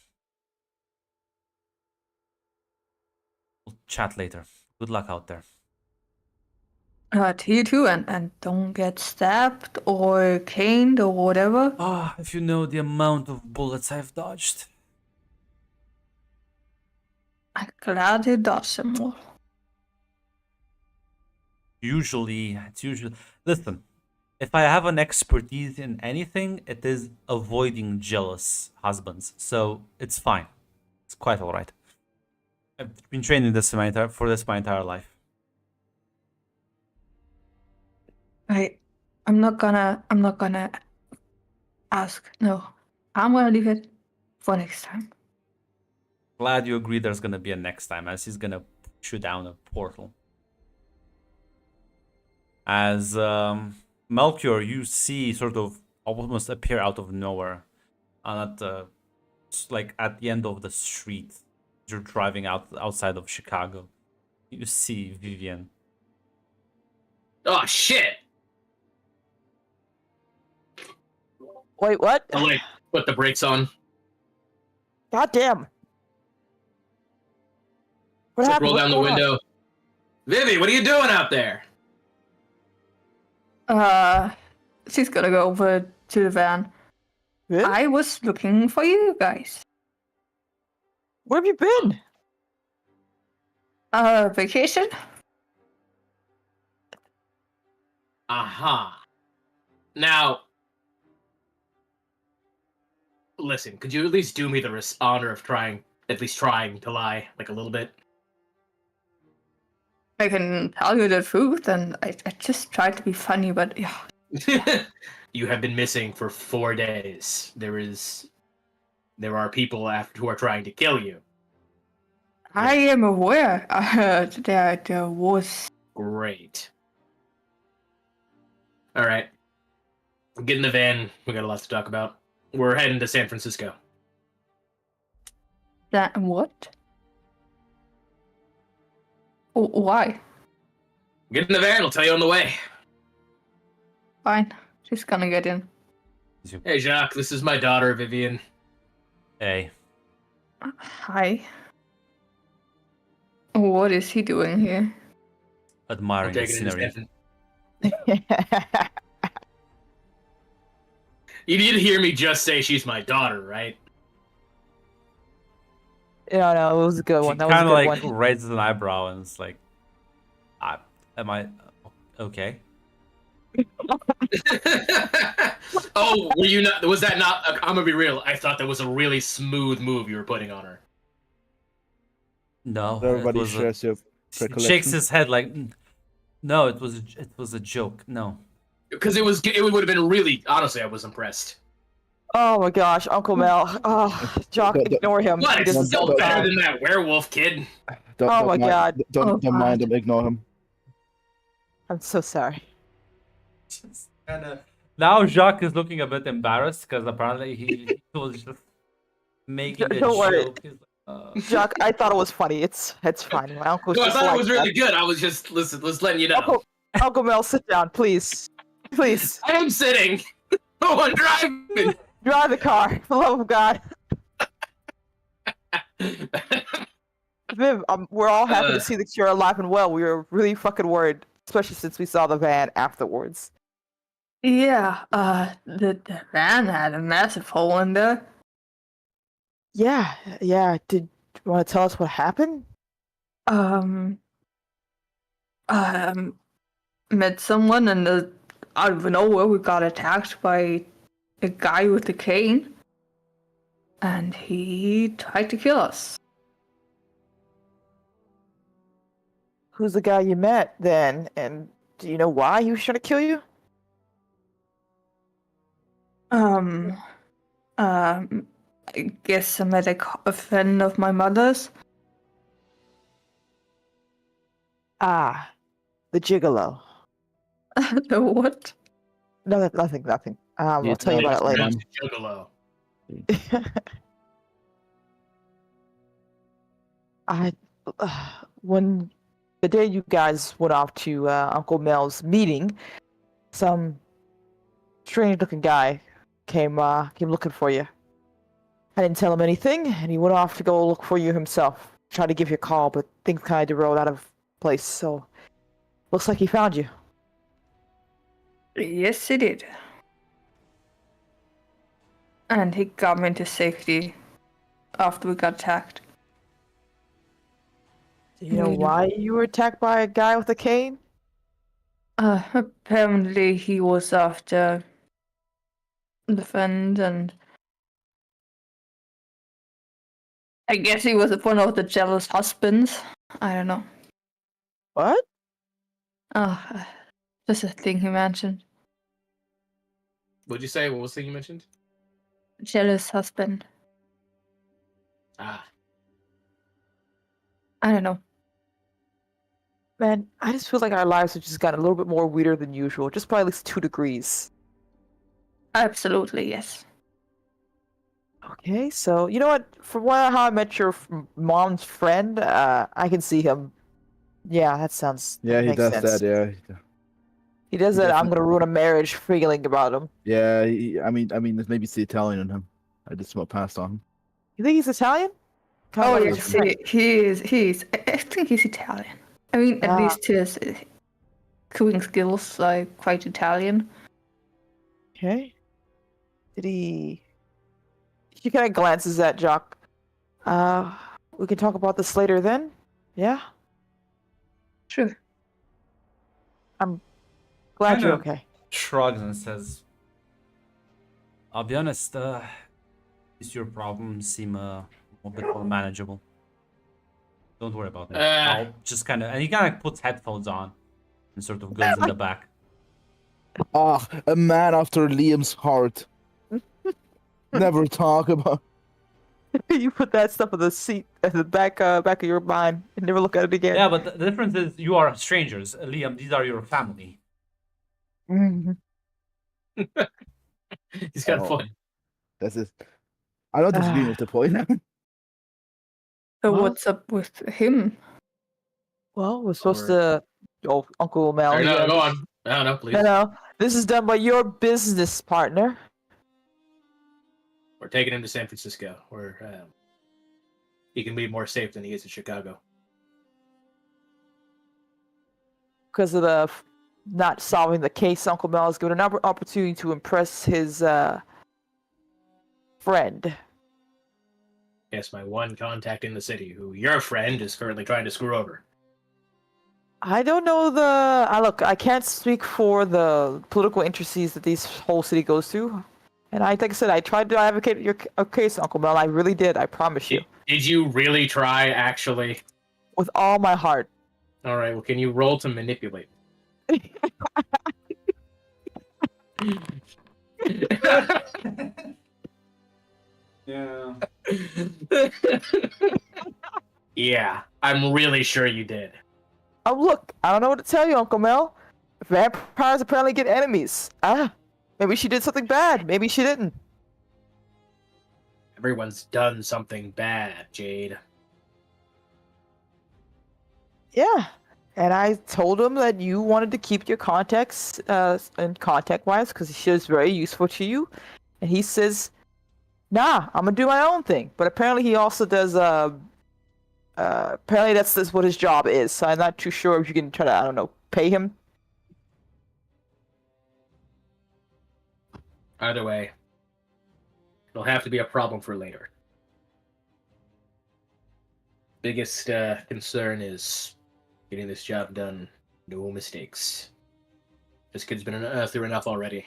We'll chat later. Good luck out there. To you too, and don't get stabbed or caned or whatever. Ah, if you know the amount of bullets I've dodged. I'm glad you dodged them all. Usually, it's usually. Listen, if I have an expertise in anything, it is avoiding jealous husbands. So it's fine. It's quite alright. I've been training this my entire life. I'm not gonna ask. No, I'm gonna leave it for next time. Glad you agree there's gonna be a next time, as he's gonna push you down a portal. As Melchior, you see sort of almost appear out of nowhere, at the like at the end of the street. You're driving outside of Chicago. You see Vivian. Oh shit! Wait, what? I'll like put the brakes on. God damn. What Like, happened? roll What's down the going on? window. Vivi, what are you doing out there? She's gonna go over to the van. Good? I was looking for you guys. Where have you been? Vacation? Aha. Now, listen, could you at least do me the honor of at least trying to lie, like a little bit? I can tell you the truth, and I just tried to be funny, but yeah. You have been missing for 4 days. There are people who are trying to kill you. I am aware that there was. Great. All right. Get in the van. We got a lot to talk about. We're heading to San Francisco. That what? Why? Get in the van. I'll tell you on the way. Fine. She's gonna get in. Hey, Jacques. This is my daughter, Vivian. Hey, Hi. What is he doing here? I'm admiring the taking it scenery. as You need to hear me just say she's my daughter, right? No, it was a good She one. That was a kind good of like one. raises an eyebrow and it's like, am I okay? Oh, were you not? Was that not? I'm gonna be real. I thought that was a really smooth move you were putting on her. No, Everybody it was shares your he shakes recollection. his head like, no, it was a joke. No, Because it would have been really. Honestly, I was impressed. Oh my gosh, Uncle Mel. Oh, Jock, ignore him. What? He It's doesn't still know better time. than that werewolf kid. Oh my God. Don't Oh mind God. him. Ignore him. I'm so sorry. just kind of. Now Jacques is looking a bit embarrassed because apparently he was just making a Don't worry. joke. He's like, Jock, I thought it was funny. It's fine. My uncle's No, I just thought like it was that. really good. I was just let's letting you know. Uncle Mel, sit down, please. Please. I am sitting. Oh, I'm driving. Drive the car, for the love of God. Viv, we're all happy to see that you're alive and well. We were really fucking worried, especially since we saw the van afterwards. Yeah, the van had a massive hole in there. Yeah. Did you want to tell us what happened? Met someone and out of nowhere we got attacked by a guy with a cane. And he tried to kill us. Who's the guy you met then? And do you know why he was trying to kill you? I guess I met a friend of my mother's. Ah, the gigolo. The what? No, nothing, nothing. I'll Yeah, tell you about it later. man. Juggalo. I when the day you guys went off to Uncle Mel's meeting, some strange-looking guy came looking for you. I didn't tell him anything, and he went off to go look for you himself. Tried to give you a call, but things kind of derailed out of place. So looks like he found you. Yes, he did. And he got me into safety after we got attacked. Do you know Yeah. why you were attacked by a guy with a cane? Apparently he was after the friend, and I guess he was one of the jealous husbands. I don't know. What? Just a thing he mentioned. What'd you say? What was the thing you mentioned? Jealous husband. Ah, I don't know. Man, I just feel like our lives have just gotten a little bit more weirder than usual, just by at least 2 degrees. Absolutely, yes. Okay, so you know what? From how I met your mom's friend, I can see him. Yeah, that sounds. Yeah, that he makes does sense. that. Yeah, He does He that. I'm definitely- gonna ruin a marriage feeling about him. yeah. I mean, maybe it's the Italian in him. I just about passed on him. You think he's Italian? Kinda Oh like yes, his friend. he is. I think he's Italian. I mean, at Ah. least his cooking skills are quite Italian. Okay. Did he? She kind of glances at Jock. We can talk about this later then. Yeah. Sure. Glad you're Kinda okay. Shrugs and says, "I'll be honest. These your problems seem a bit more manageable. Don't worry about it. I'll just kind of." And he kind of puts headphones on and sort of goes in the back. Ah, a man after Liam's heart. Never talk about. You put that stuff in the seat at the back of your mind and never look at it again. Yeah, but the difference is you are strangers, Liam. These are your family. Mhm. he's got a Oh. point. That's it. I'm not disagreeing with the point. So Well- what's up with him? Well, we're supposed Or- to. Oh, Uncle Mel. Or no, yeah, go this- on. No, no, please. No, this is done by your business partner. We're taking him to San Francisco, where he can be more safe than he is in Chicago. Because of the not solving the case, Uncle Mel is given an opportunity to impress his friend. Yes, my one contact in the city, who your friend is currently trying to screw over. I don't know the. Look, I can't speak for the political interests that this whole city goes through. And like I said, I tried to advocate your case, Uncle Mel. I really did. I promise you, Did you really try, actually? with all my heart. All right, well, can you roll to manipulate? Yeah. Yeah, I'm really sure you did. Oh, look, I don't know what to tell you, Uncle Mel. Vampires apparently get enemies. Maybe she did something bad. Maybe she didn't. Everyone's done something bad, Jade. Yeah. And I told him that you wanted to keep your contacts in contact-wise because she was very useful to you. And he says, nah, I'm going to do my own thing. But apparently he also does, apparently that's what his job is. So I'm not too sure if you can try to, I don't know, pay him. Either way, it'll have to be a problem for later. Biggest concern is getting this job done. No mistakes. This kid's been through enough already.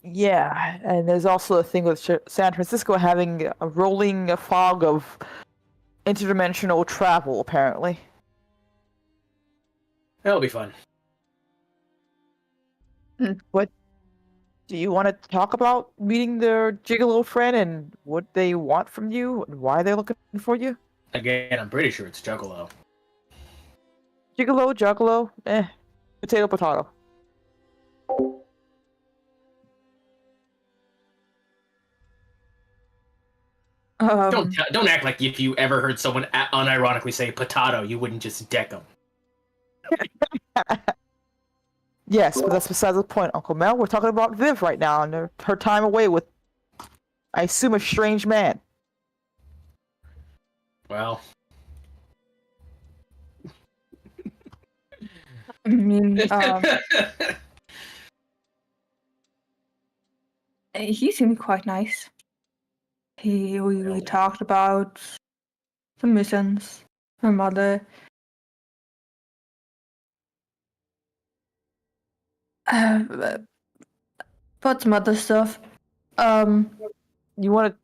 Yeah, and there's also a thing with San Francisco having a rolling fog of interdimensional travel, apparently. That'll be fun. Do you want to talk about meeting their gigolo friend and what they want from you and why they're looking for you? Again, I'm pretty sure it's Juggalo. Gigolo, juggalo, Potato, potato. Don't act like if you ever heard someone unironically say potato, you wouldn't just deck them. Yes, but that's besides the point, Uncle Mel. We're talking about Viv right now and her time away with, I assume, a strange man. Well, I mean, he seemed quite nice. We talked about the missions, her mother. But some other stuff. You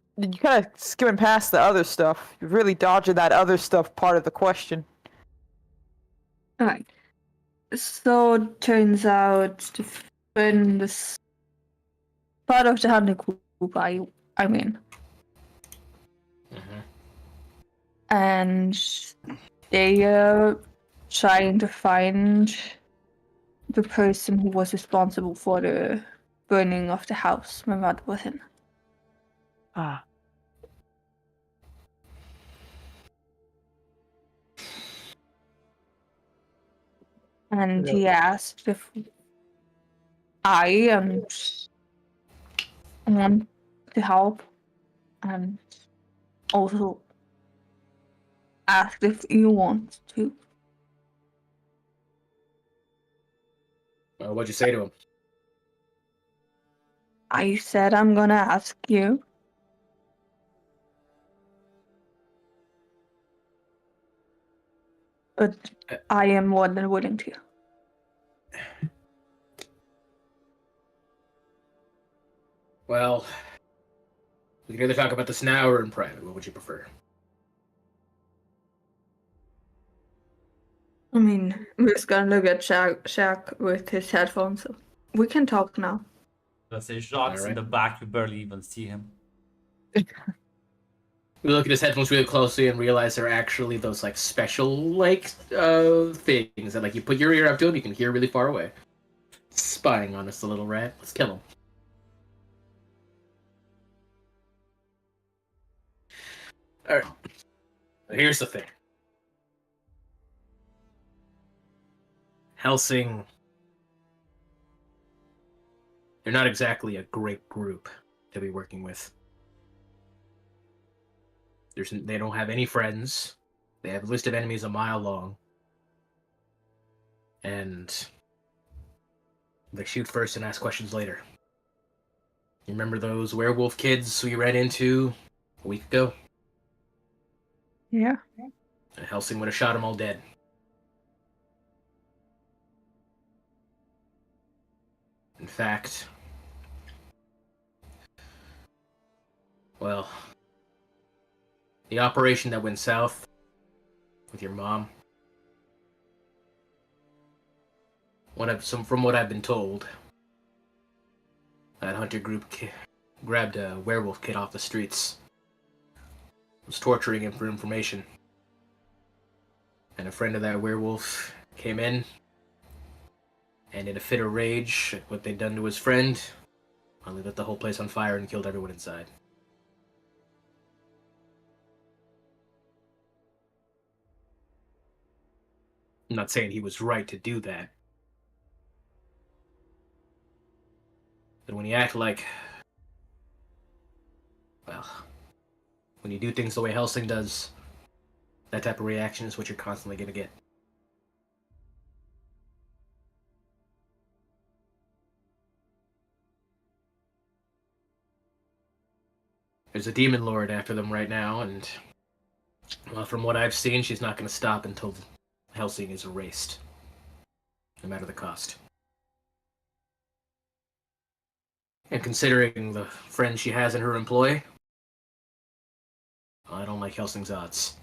kind of skimming past the other stuff. You're really dodging that other stuff part of the question. Alright. So it turns out to in this part of the hunting group I mean. Mhm. And they are trying to find the person who was responsible for the burning of the house my mother was in. Ah. And he asked if I want to help, and also asked if you want to. What'd you say to him? I said I'm gonna ask you. But I am more than willing to. Well, we can either talk about this now or in private. What would you prefer? I mean, we're just gonna look at Shaq with his headphones, so we can talk now. Let's say Jacques in Alright. the back, you barely even see him. We look at his headphones really closely and realize they're actually those like special things that like you put your ear up to him, you can hear really far away. Spying on us, the little rat. Let's kill him. Alright. Here's the thing. Helsing. They're not exactly a great group to be working with. They don't have any friends. They have a list of enemies a mile long. And they shoot first and ask questions later. You remember those werewolf kids we ran into a week ago? Yeah. Helsing would have shot them all dead. In fact, well, the operation that went south with your mom, from what I've been told, that hunter group grabbed a werewolf kid off the streets, was torturing him for information, and a friend of that werewolf came in, and in a fit of rage at what they'd done to his friend, finally lit the whole place on fire and killed everyone inside. I'm not saying he was right to do that. But when you act like... well, when you do things the way Helsing does, that type of reaction is what you're constantly going to get. There's a demon lord after them right now, and well, from what I've seen, she's not going to stop until Helsing is erased, no matter the cost. And considering the friends she has in her employ, I don't like Helsing's odds.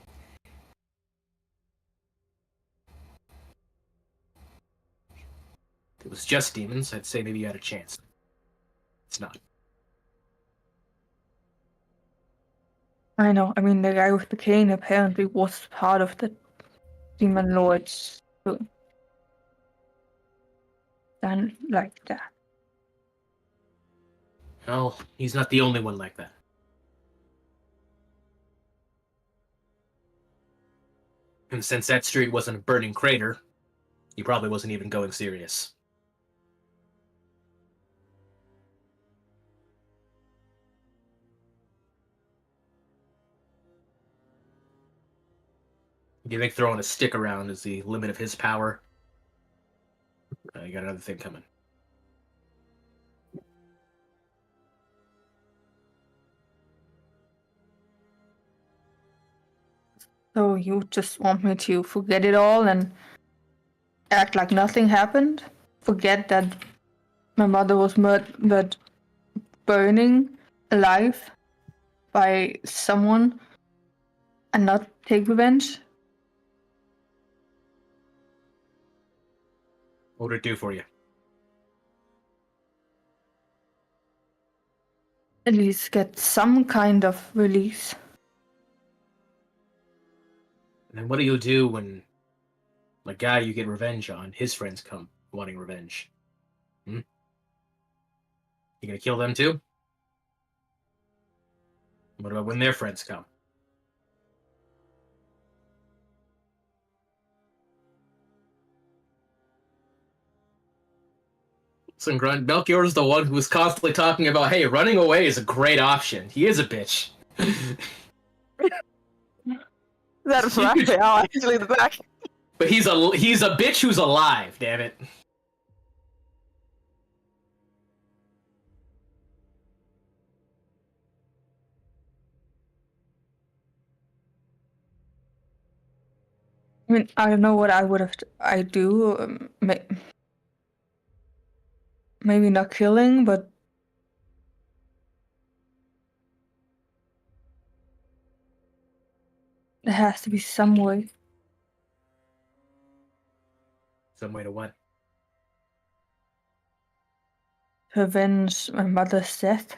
If it was just demons, I'd say maybe you had a chance. It's not. I know. I mean, the guy with the cane apparently was part of the Demon Lord's. than like that. Well, he's not the only one like that. And since that street wasn't a burning crater, he probably wasn't even going serious. Do you think throwing a stick around is the limit of his power? You got another thing coming. So you just want me to forget it all and act like nothing happened? Forget that my mother was murdered, burning alive by someone, and not take revenge? What would it do for you? At least get some kind of release. And then what do you do when the guy you get revenge on, his friends come wanting revenge? You gonna kill them too? What about when their friends come? Listen, Grunt, Melchior's the one who was constantly talking about, hey, running away is a great option. He is a bitch. That's Raphael actually in the back. But he's a bitch who's alive, damn it. I mean, I don't know what I do. Maybe not killing, but there has to be some way. Some way to what? To avenge my mother's death.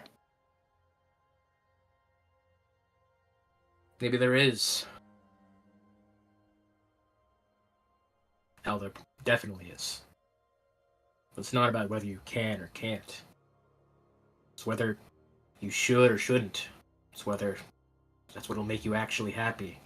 Maybe there is. Hell, there definitely is. But it's not about whether you can or can't. It's whether you should or shouldn't. It's whether that's what'll make you actually happy.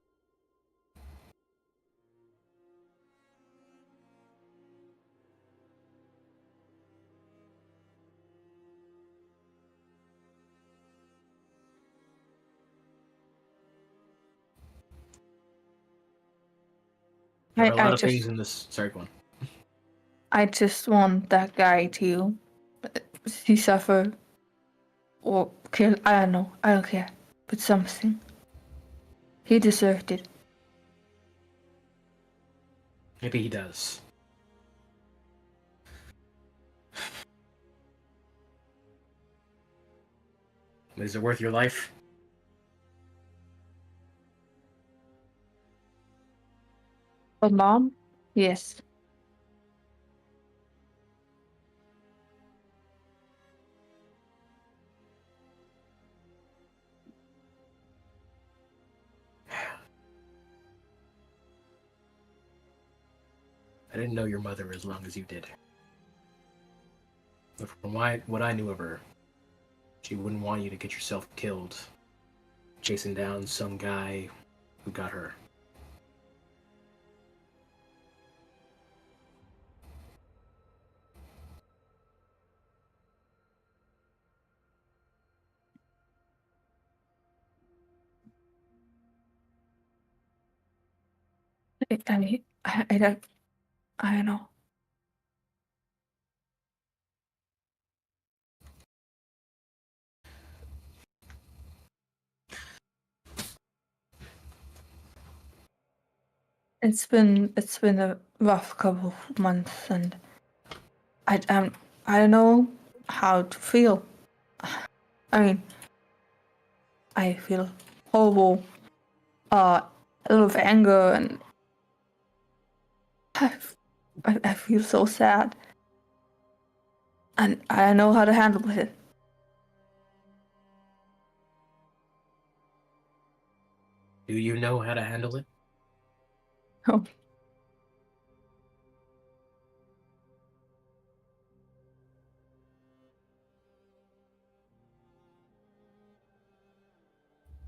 There are a lot of things in this. Sorry, go on. I just want that guy to see suffer or kill. I don't know. I don't care. But something. He deserved it. Maybe he does. But is it worth your life? But Mom? Yes. I didn't know your mother as long as you did. But from what I knew of her, she wouldn't want you to get yourself killed chasing down some guy who got her. I don't know. It's been a rough couple of months, and I don't know how to feel. I mean, I feel horrible, a lot of anger, and I feel so sad, and I don't know how to handle it. Do you know how to handle it? Oh.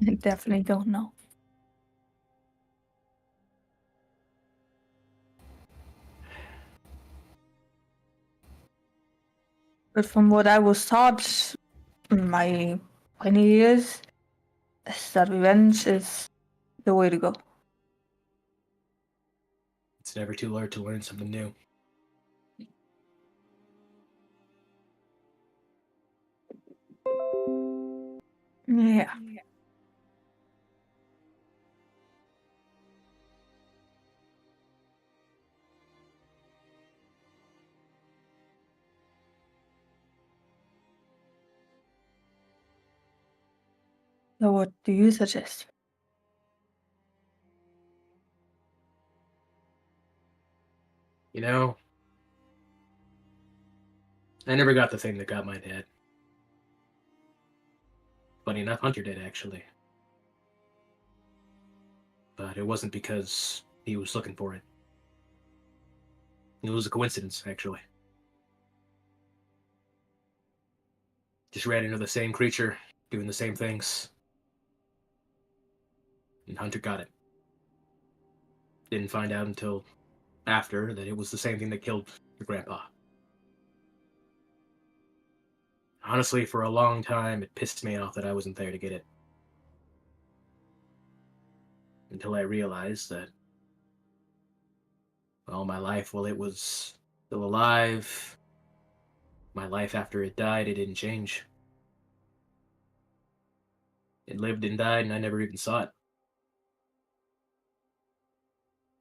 I definitely don't know. But from what I was taught in my 20 years, is that revenge is the way to go. It's never too late to learn something new. Yeah. So what do you suggest? You know, I never got the thing that got my dad. Funny enough, Hunter did, actually. But it wasn't because he was looking for it. It was a coincidence, actually. Just ran into the same creature, doing the same things. And Hunter got it. Didn't find out until after that it was the same thing that killed your grandpa. Honestly, for a long time, it pissed me off that I wasn't there to get it. Until I realized that all my life, while it was still alive, my life after it died, it didn't change. It lived and died, and I never even saw it.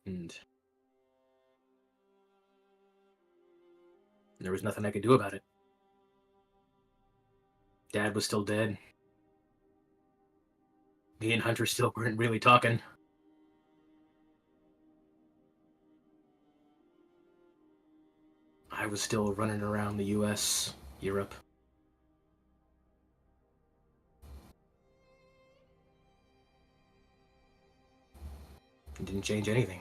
And there was nothing I could do about it. Dad was still dead. Me and Hunter still weren't really talking. I was still running around the US, Europe. It didn't change anything.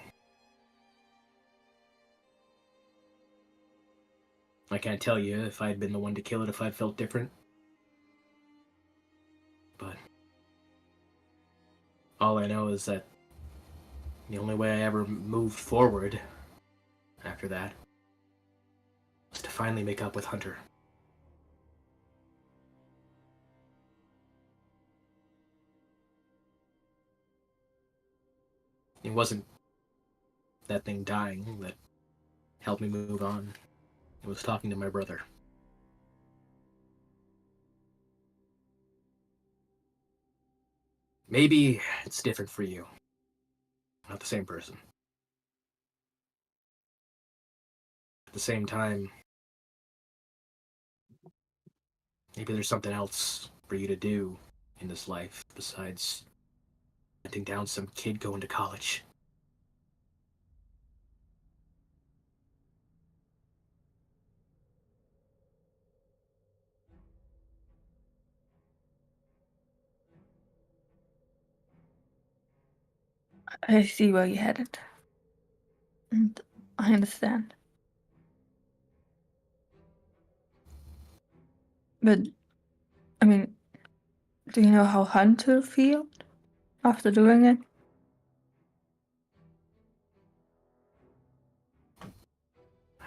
I can't tell you if I'd been the one to kill it if I'd felt different. But all I know is that the only way I ever moved forward after that was to finally make up with Hunter. It wasn't that thing dying that helped me move on. It was talking to my brother. Maybe it's different for you. Not the same person. At the same time, maybe there's something else for you to do in this life besides hunting down some kid going to college. I see where you're headed. And I understand. But, I mean, do you know how Hunter feel after doing it?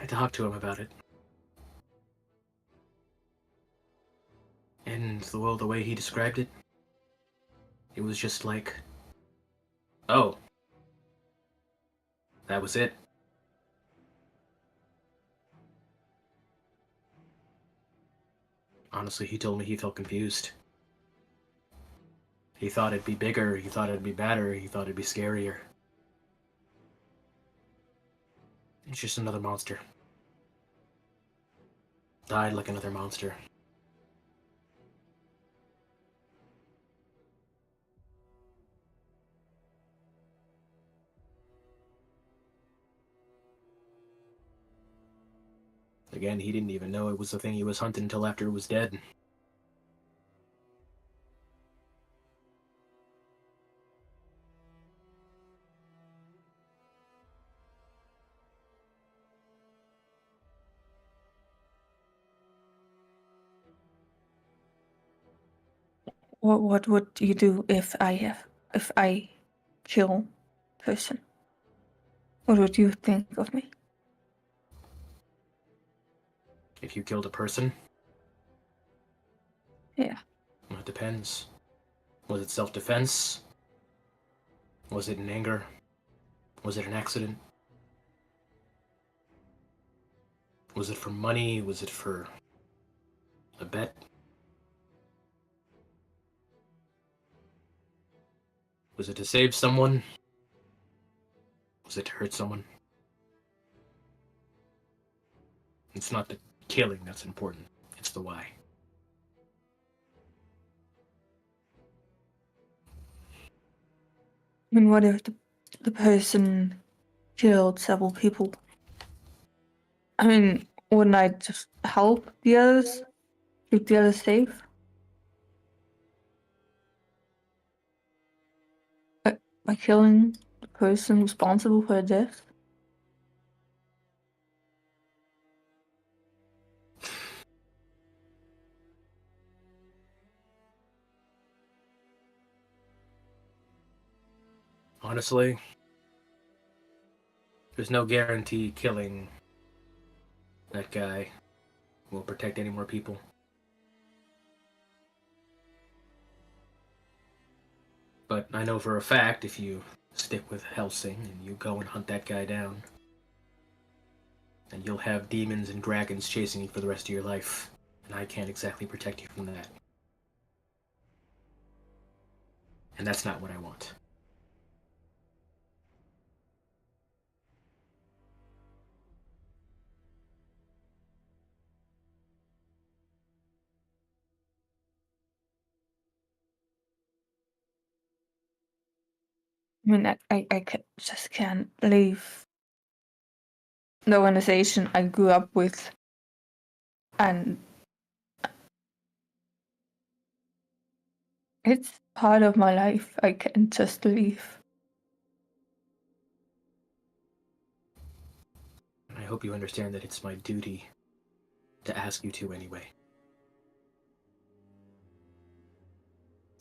I talked to him about it. And the way he described it, it was just like, oh, that was it. Honestly, he told me he felt confused. He thought it'd be bigger, he thought it'd be badder, he thought it'd be scarier. It's just another monster. Died like another monster. Again, he didn't even know it was the thing he was hunting until after it was dead. What would you do if I kill person? What would you think of me? If you killed a person? Yeah. Well, it depends. Was it self-defense? Was it in anger? Was it an accident? Was it for money? Was it for a bet? Was it to save someone? Was it to hurt someone? It's not the killing that's important. It's the why. I mean, what if the person killed several people? I mean, wouldn't I just help the others? Keep the others safe? By killing the person responsible for their death? Honestly, there's no guarantee killing that guy will protect any more people. But I know for a fact if you stick with Helsing and you go and hunt that guy down, then you'll have demons and dragons chasing you for the rest of your life. And I can't exactly protect you from that. And that's not what I want. I mean, just can't leave the organization I grew up with, and it's part of my life. I can't just leave. I hope you understand that it's my duty to ask you to anyway.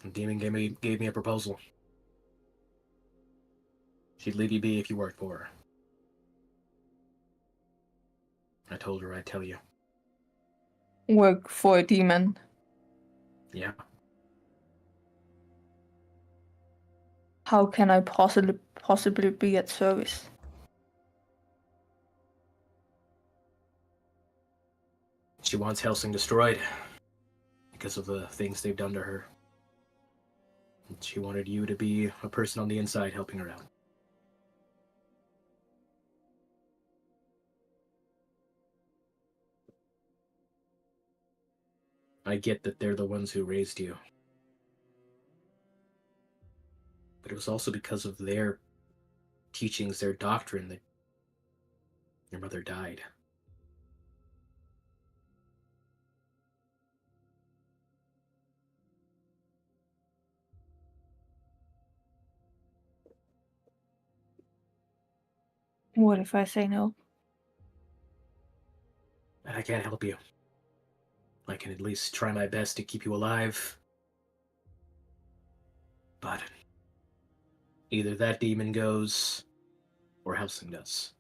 The demon gave me a proposal. She'd leave you be if you worked for her. I told her I'd tell you. Work for a demon. Yeah. How can I possibly be at service? She wants Helsing destroyed because of the things they've done to her. And she wanted you to be a person on the inside helping her out. I get that they're the ones who raised you. But it was also because of their teachings, their doctrine, that your mother died. What if I say no? And I can't help you. I can at least try my best to keep you alive. But either that demon goes, or Helsing does.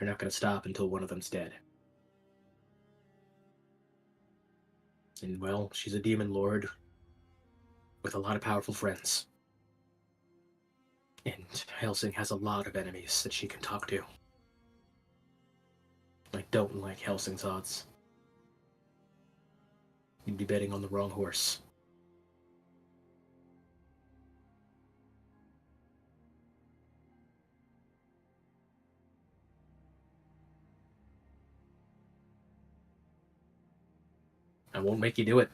You're not going to stop until one of them's dead. And, well, she's a demon lord with a lot of powerful friends. And Helsing has a lot of enemies that she can talk to. I don't like Helsing's odds. You'd be betting on the wrong horse. I won't make you do it.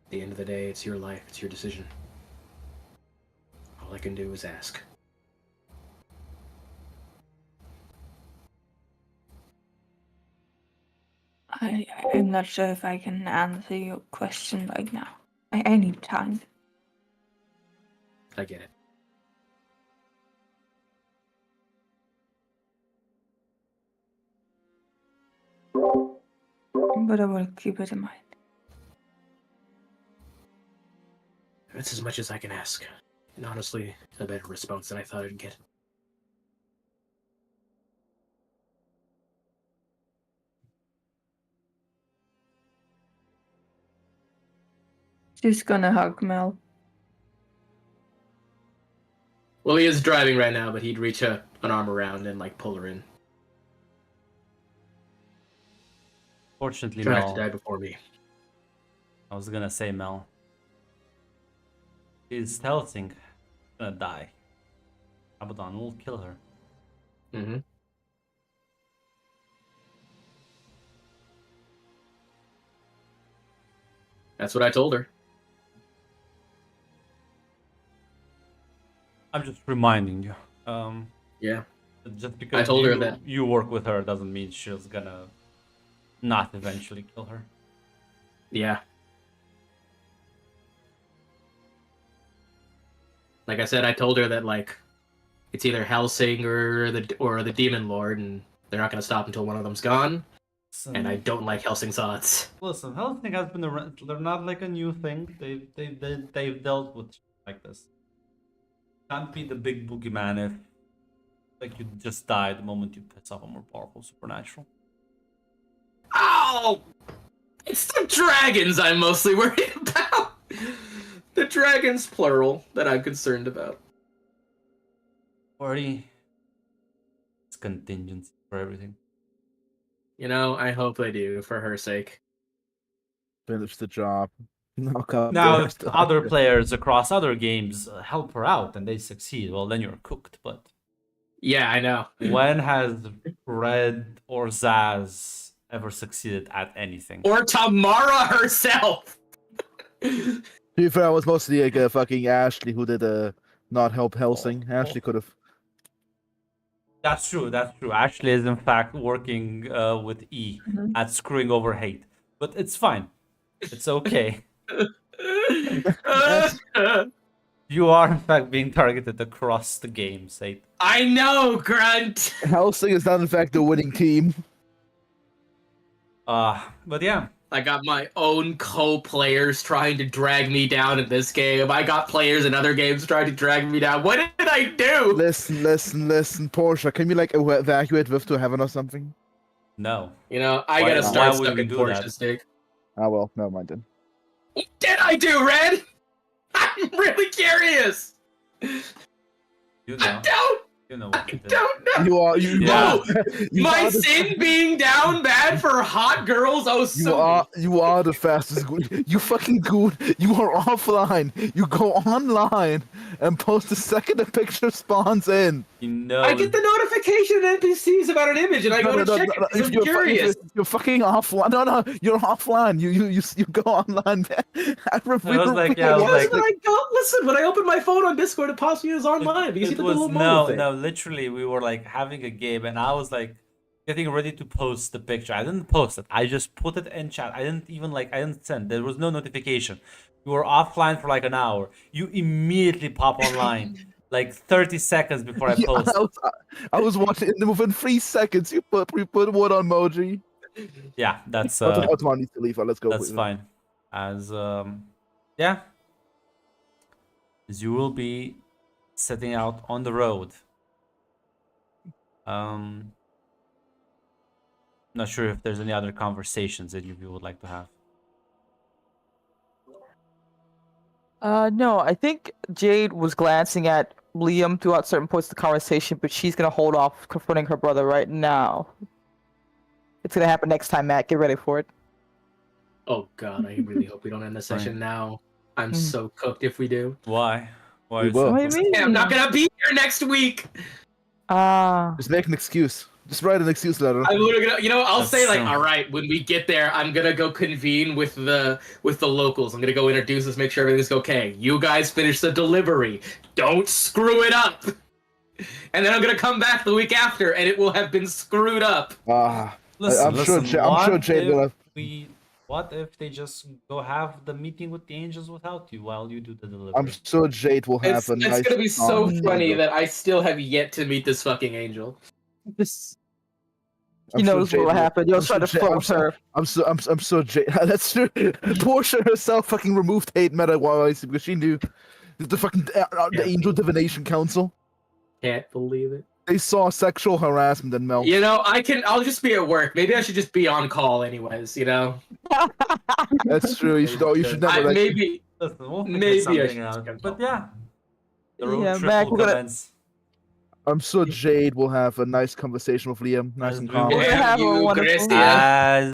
At the end of the day, it's your life, it's your decision. All I can do is ask. I'm not sure if I can answer your question right now. I need time. I get it. But I will keep it in mind. That's as much as I can ask. And honestly, a better response than I thought I'd get. She's gonna hug Mel. Well, he is driving right now, but he'd reach an arm around and like pull her in. Fortunately, Try not to Mel. die before me. I was gonna say Mel. She's Helsing. Gonna die. Abaddon will kill her. Mm-hmm. That's what I told her. I'm just reminding you. Yeah. Just because told her you, that- you work with her doesn't mean she's gonna not eventually kill her. Yeah. Like I said, I told her that like it's either Helsing or the Demon Lord, and they're not gonna stop until one of them's gone. And I don't like Helsing's odds. Listen, Helsing has been around. They're not like a new thing. They've dealt with shit like this. Can't be the big boogeyman if like you just die the moment you piss off a more powerful supernatural. Oh! It's the dragons I'm mostly worried about. The dragons, plural, that I'm concerned about. Already, it's contingency for everything. You know, I hope they do, for her sake. Finish the job. Knock out Now, the if rest of other it. players across other games help her out and they succeed, well, then you're cooked. But Yeah, I know. when has Red or Zaz ever succeeded at anything? Or Tamara herself! To be fair, it was mostly like fucking Ashley who did not help Helsing. Ashley could have. That's true. That's true. Ashley is in fact working with E at screwing over hate, but it's fine. It's okay. You are in fact being targeted across the game, Sate. I know, Grunt! Helsing is not in fact the winning team. But yeah, I got my own co-players trying to drag me down in this game. I got players in other games trying to drag me down. What did I do? Listen, Portia. Can you like evacuate Viv to heaven or something? no. You know, I Why- gotta why start would stuck we in do Portia's that? dick. Ah well, never mind then. What did I do, Red? I'm really curious. You I know. don't You know what you did. don't know. You are you. Yeah. You My are the- sin being down bad for hot girls. Oh, You so are the fastest. You fucking good. You are offline. You go online and post the second the picture spawns in. You know. I get the notification at NPCs about an image, and I go to check it. 'cause I'm curious. You're fucking offline. No, you're offline. You go online. I was like, yeah, I was Yes, like- when I go, listen, when I open my phone on Discord, it pops me as online because you It did the was little mobile thing. no, literally, we were like having a game, and I was like getting ready to post the picture. I didn't post it. I just put it in chat. I didn't send. There was no notification. You were offline for like an hour. You immediately pop online, like 30 seconds before I Yeah, post. I was watching it within 3 seconds. You put one emoji. Yeah, that's Ottoman needs to leave. Let's go. that's fine. As yeah, as you will be setting out on the road. Not sure if there's any other conversations that you would like to have. No, I think Jade was glancing at Liam throughout certain points of the conversation, but she's gonna hold off confronting her brother right now. It's gonna happen next time, Matt. Get ready for it. Oh god, I really hope we don't end the session now. I'm Mm. so cooked if we do. Why? Why? We are you so will. What do you close? mean? Hey, I'm not gonna be here next week. Just make an excuse. Just write an excuse letter. I'm literally gonna, I'll That's say like, so- all right, when we get there, I'm gonna go convene with the locals. I'm gonna go introduce us, make sure everything's okay. You guys finish the delivery. Don't screw it up. And then I'm gonna come back the week after, and it will have been screwed up. Listen, I'm sure listen, I'm sure what Jade will if have. What if they just go have the meeting with the angels without you while you do the delivery? I'm sure Jade will have It's, a nice. gonna be so song. funny that I still have yet to meet this fucking angel. This He knows what will happen. You'll try to flirt her. I'm so that's true. Portia herself fucking removed hate meta wise because she knew the fucking the Angel Divination Council. Can't believe it. They saw sexual harassment in Mel. You know, I'll just be at work. Maybe I should just be on call anyways, you know? That's true. You should never like. Maybe Listen, we'll figure Maybe I something should out. just But yeah. The road Yeah, trip Mac, will we're gonna- commence. I'm sure Jade will have a nice conversation with Liam. Nice and As we calm. will We're gonna have a you, wonderful- Christian. As